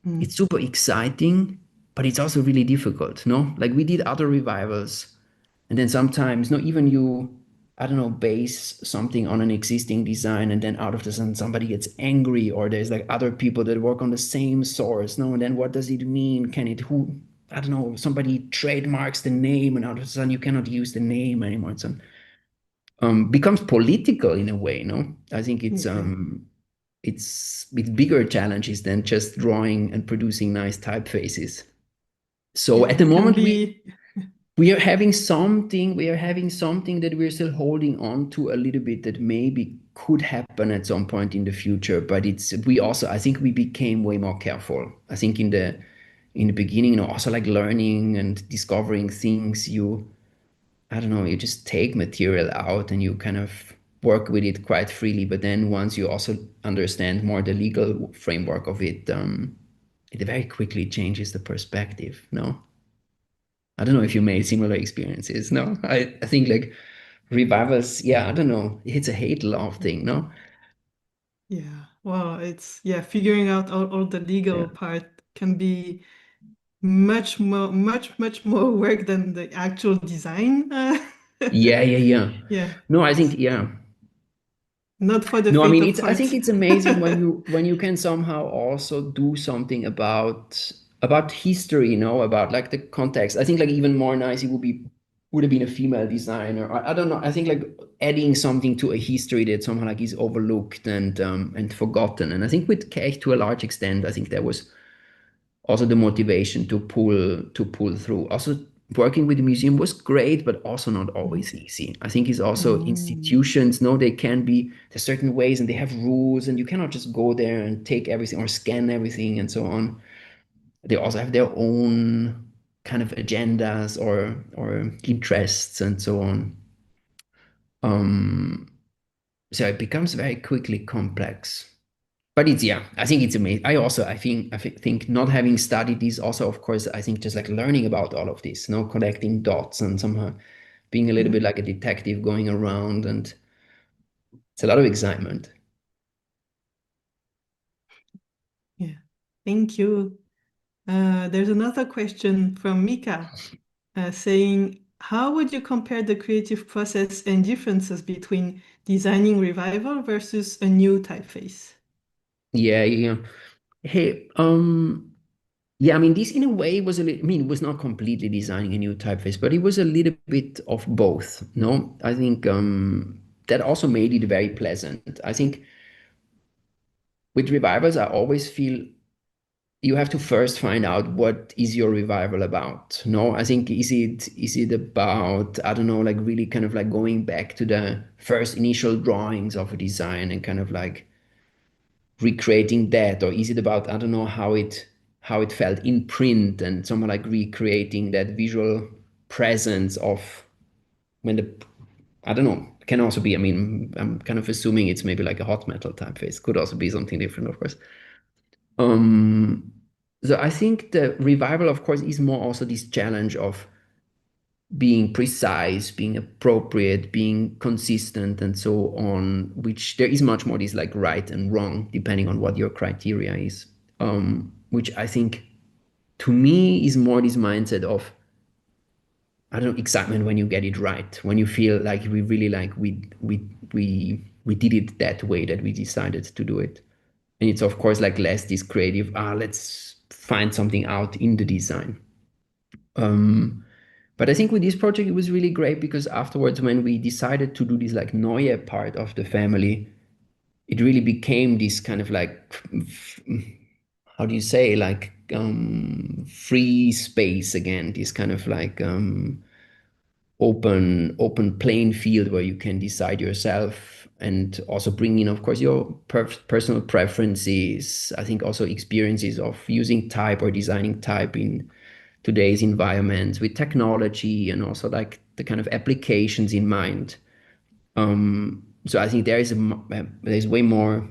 Mm. it's super exciting, but it's also really difficult, no? Like we did other revivals, and then sometimes, no, even you, I don't know, base something on an existing design, and then out of the sudden somebody gets angry, or there's like other people that work on the same source, no? And then what does it mean? Can it who? I don't know, somebody trademarks the name, and out of a sudden you cannot use the name anymore. It's becomes political in a way, no? I think Yeah. it's with bigger challenges than just drawing and producing nice typefaces. So Yeah, at the it can moment be. we are having something that we're still holding on to a little bit that maybe could happen at some point in the future. But it's we also I think we became way more careful. I think in the beginning, also like learning and discovering things, I don't know, you just take material out and you kind of work with it quite freely. But then once you also understand more the legal framework of it, it very quickly changes the perspective. No, I don't know if you made similar experiences. No, I think like revivals, yeah, I don't know, it's a hate love thing. No, Yeah. Well, it's yeah, figuring out all the yeah, legal part can be much more work than the actual design. yeah, yeah, yeah. Yeah. No, I think It's yeah. not for the No, I faint mean of I think heart. it's amazing when you can somehow also do something about history, about like the context. I think like even more nice it would have been a female designer. I don't know. I think like adding something to a history that somehow like is overlooked and forgotten. And I think with Keck to a large extent, I think there was also the motivation to pull through. Also, working with the museum was great, but also not always easy. I think it's also Mm. institutions know they can be there's certain ways and they have rules, and you cannot just go there and take everything or scan everything and so on. They also have their own kind of agendas or interests and so on. Um, so it becomes very quickly complex. But it's yeah, I think it's amazing. I think not having studied this also, of course, I think just like learning about all of this, connecting dots and somehow being a little Yeah. bit like a detective going around, and it's a lot of excitement. Yeah. Thank you. There's another question from Mika saying, how would you compare the creative process and differences between designing revival versus a new typeface? Yeah, yeah. Hey, yeah, I mean, this in a way was a little, I mean, it was not completely designing a new typeface, but it was a little bit of both. No, I think that also made it very pleasant. I think with revivals, I always feel you have to first find out what is your revival about. No, I think is it about, I don't know, like really kind of like going back to the first initial drawings of a design and kind of like recreating that, or is it about, I don't know, how it felt in print and somehow like recreating that visual presence of when the, I don't know, can also be, I mean, I'm kind of assuming it's maybe like a hot metal typeface, could also be something different, of course. um so I think the revival, of course, is more also this challenge of being precise, being appropriate, being consistent, and so on, which there is much more this like right and wrong, depending on what your criteria is. Which I think to me is more this mindset of, I don't know, excitement when you get it right, when you feel like we really like we did it that way that we decided to do it. And it's of course like less this creative, let's find something out in the design. But I think with this project, it was really great because afterwards, when we decided to do this like Neue part of the family, it really became this kind of like, how do you say, like free space again, this kind of like open playing field where you can decide yourself and also bring in, of course, your personal preferences. I think also experiences of using type or designing type in today's environment with technology and also like the kind of applications in mind. So I think there's way more,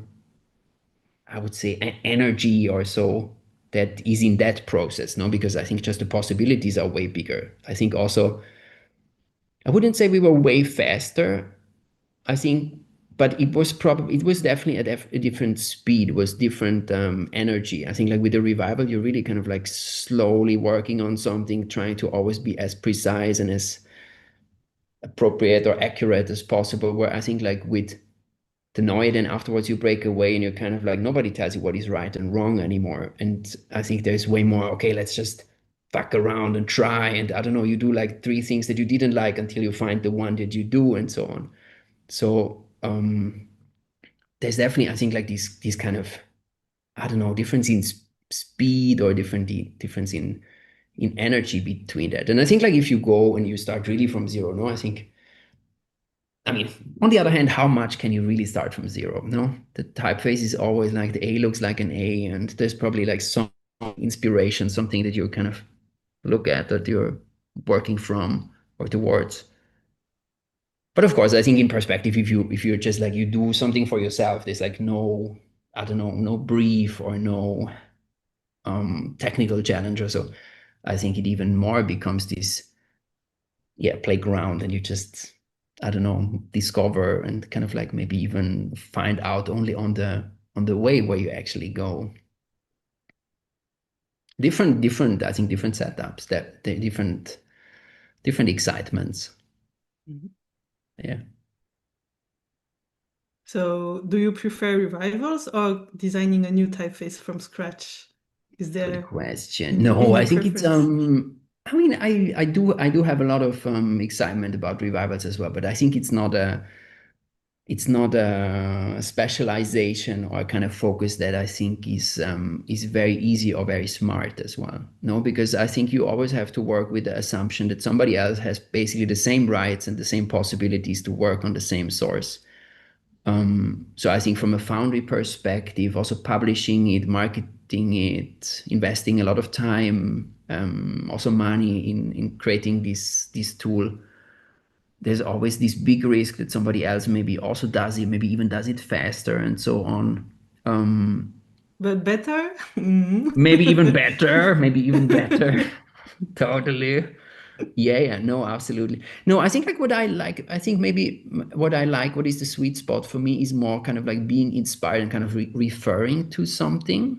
I would say, energy or so that is in that process, no? Because I think just the possibilities are way bigger. I think also I wouldn't say we were way faster. I think, but it was definitely a different speed, was different energy. I think like with the revival, you're really kind of like slowly working on something, trying to always be as precise and as appropriate or accurate as possible. Where I think like with the Neue, then afterwards you break away and you're kind of like nobody tells you what is right and wrong anymore. And I think there's way more, okay, let's just fuck around and try. And I don't know, you do like three things that you didn't like until you find the one that you do and so on. So there's definitely, I think, like these kind of, I don't know, difference in speed or difference in energy between that. And I think like if you go and you start really from zero, no, I think, I mean, on the other hand, how much can you really start from zero? No, the typeface is always like the A looks like an A, and there's probably like some inspiration, something that you kind of look at that you're working from or towards. But of course, I think in perspective, if you're just like you do something for yourself, there's like no, I don't know, no brief or no technical challenge or so. I think it even more becomes this, yeah, playground, and you just, I don't know, discover and kind of like maybe even find out only on the way where you actually go. Different, I think different setups, that the different excitements. Mhm. Yeah. So, do you prefer revivals or designing a new typeface from scratch? Is Good there question. No, any I think it's preference? I mean I do have a lot of excitement about revivals as well, but I think it's not a specialization or kind of focus that I think is very easy or very smart as well. No, because I think you always have to work with the assumption that somebody else has basically the same rights and the same possibilities to work on the same source. So I think from a foundry perspective, also publishing it, marketing it, investing a lot of time, also money in creating this tool, there's always this big risk that somebody else maybe also does it, maybe even does it faster and so on. Um, But better? Mm. Maybe even better, maybe even better. Totally. Yeah, yeah, no, absolutely. No, I think like what I like, I think maybe what I like, what is the sweet spot for me is more kind of like being inspired and kind of referring to something.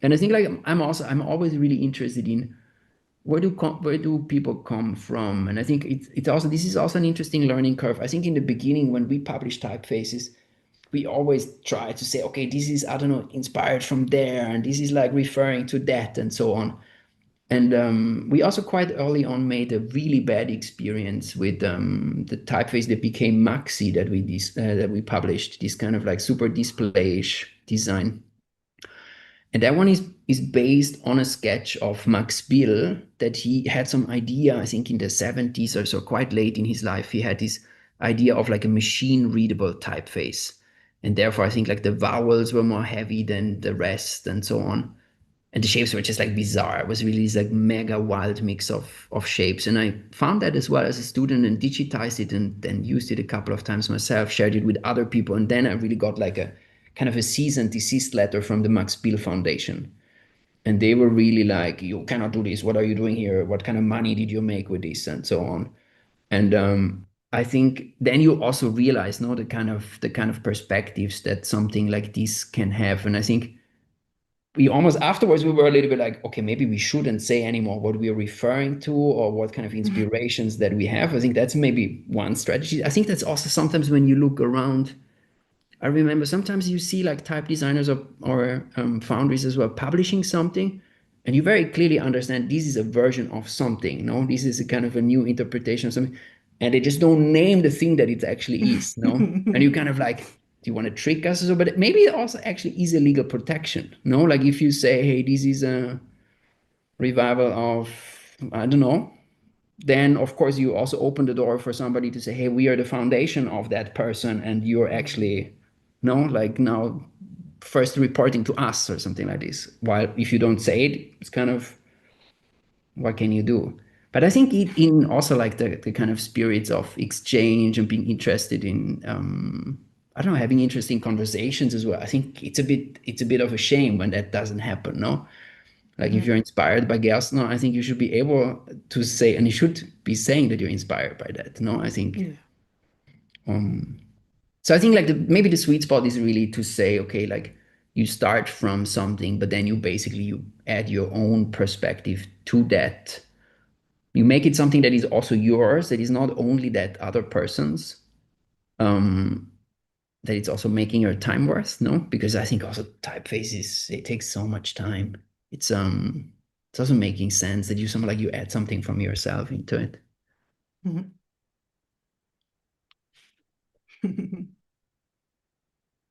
And I think like I'm always really interested in where do people come from? And I think it's also this is also an interesting learning curve. I think in the beginning when we publish typefaces, we always try to say, okay, this is, I don't know, inspired from there, and this is like referring to that and so on. And we also quite early on made a really bad experience with the typeface that became Maxi that we published, this kind of like super display-ish design. And that one is based on a sketch of Max Bill that he had some idea, I think in the 70s or so, quite late in his life. He had this idea of like a machine readable typeface. And therefore, I think like the vowels were more heavy than the rest and so on. And the shapes were just like bizarre. It was really this like mega wild mix of shapes. And I found that as well as a student and digitized it and then used it a couple of times myself, shared it with other people. And then I really got like a kind of a cease and desist letter from the Max Bill Foundation. And they were really like, you cannot do this. What are you doing here? What kind of money did you make with this? And so on. And I think then you also realize, no, the kind of perspectives that something like this can have. And I think we almost afterwards we were a little bit like, okay, maybe we shouldn't say anymore what we are referring to or what kind of inspirations that we have. I think that's maybe one strategy. I think that's also sometimes when you look around, I remember sometimes you see like type designers or foundries as well publishing something, and you very clearly understand this is a version of something. No, this is a kind of a new interpretation of something, and they just don't name the thing that it actually is. No, and you kind of like, do you want to trick us? So, but maybe it also actually is a legal protection. No, like if you say, hey, this is a revival of, I don't know, then of course you also open the door for somebody to say, hey, we are the foundation of that person, and you're actually, no, like now first reporting to us or something like this. While if you don't say it, it's kind of, what can you do? But I think it in also like the kind of spirits of exchange and being interested in I don't know, having interesting conversations as well. I think it's a bit of a shame when that doesn't happen, no? Like if Yeah, you're inspired by Gerstner, I think you should be able to say, and you should be saying that you're inspired by that. No, I think. yeah. Um, so I think like maybe the sweet spot is really to say, okay, like you start from something, but then you add your own perspective to that. You make it something that is also yours, that is not only that other person's. Um, that it's also making your time worth, no? Because I think also typefaces, it takes so much time. It's also making sense that you somehow like you add something from yourself into it. Mhm.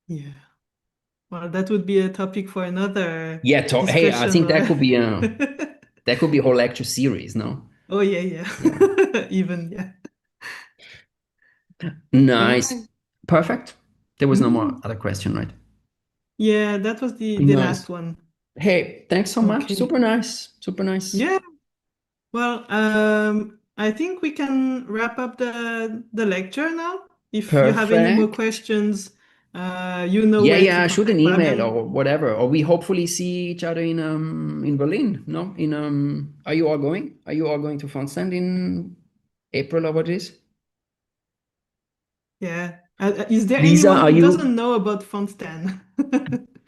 Yeah. Well, that would be a topic for another Yeah, hey, I discussion think or that could be a whole lecture series, no? oh yeah, Yeah. yeah. Even yeah. All Nice. right. Perfect. There was no more Mm. other question, right? Yeah, that was the Nice. last one. Hey, thanks so much. Okay. Super nice. Super nice. Yeah. Well, I think we can wrap up the lecture now. If you have any more Perfect. questions, you know Yeah, where to yeah, shoot an contact email Fabian. or whatever. Or we hopefully see each other in Berlin, no? In Are you all going? Are you all going to Frontstand in April or what it is? Yeah. Is there Lisa, anyone are who you? doesn't know about Fontstan?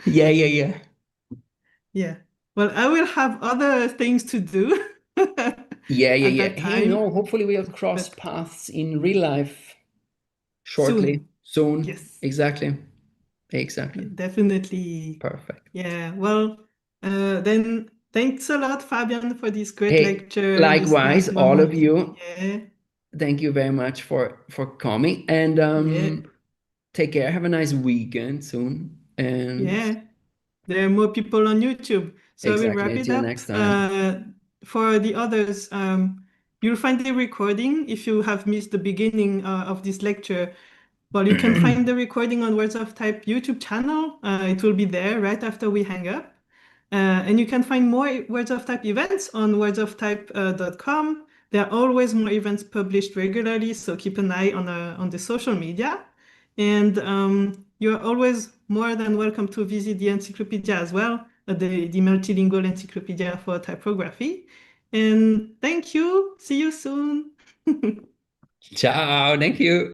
Yeah, yeah, yeah. Yeah. Well, I will have other things to do Yeah, yeah, at yeah. that Hey, no, time, hopefully we'll cross but paths in real life shortly, soon. soon. Yes. Exactly. Exactly. Yeah, definitely. Perfect. Yeah. Well, then thanks a lot, Fabian, for this great Hey, lecture, this likewise, nice all of moment. you. Yeah. Thank you very much for coming and Yeah. take care. Have a nice weekend soon. And Yeah. There are more people on YouTube. So I will exactly, wrap it until up. next time. For the others, you'll find the recording if you have missed the beginning of this lecture. Well, you can find the recording on Words of Type YouTube channel. It will be there right after we hang up. And you can find more Words of Type events on wordsoftype.com. There are always more events published regularly, so keep an eye on the social media. And you're always more than welcome to visit the encyclopedia as well, the multilingual encyclopedia for typography. And thank you. See you soon. Ciao, thank you.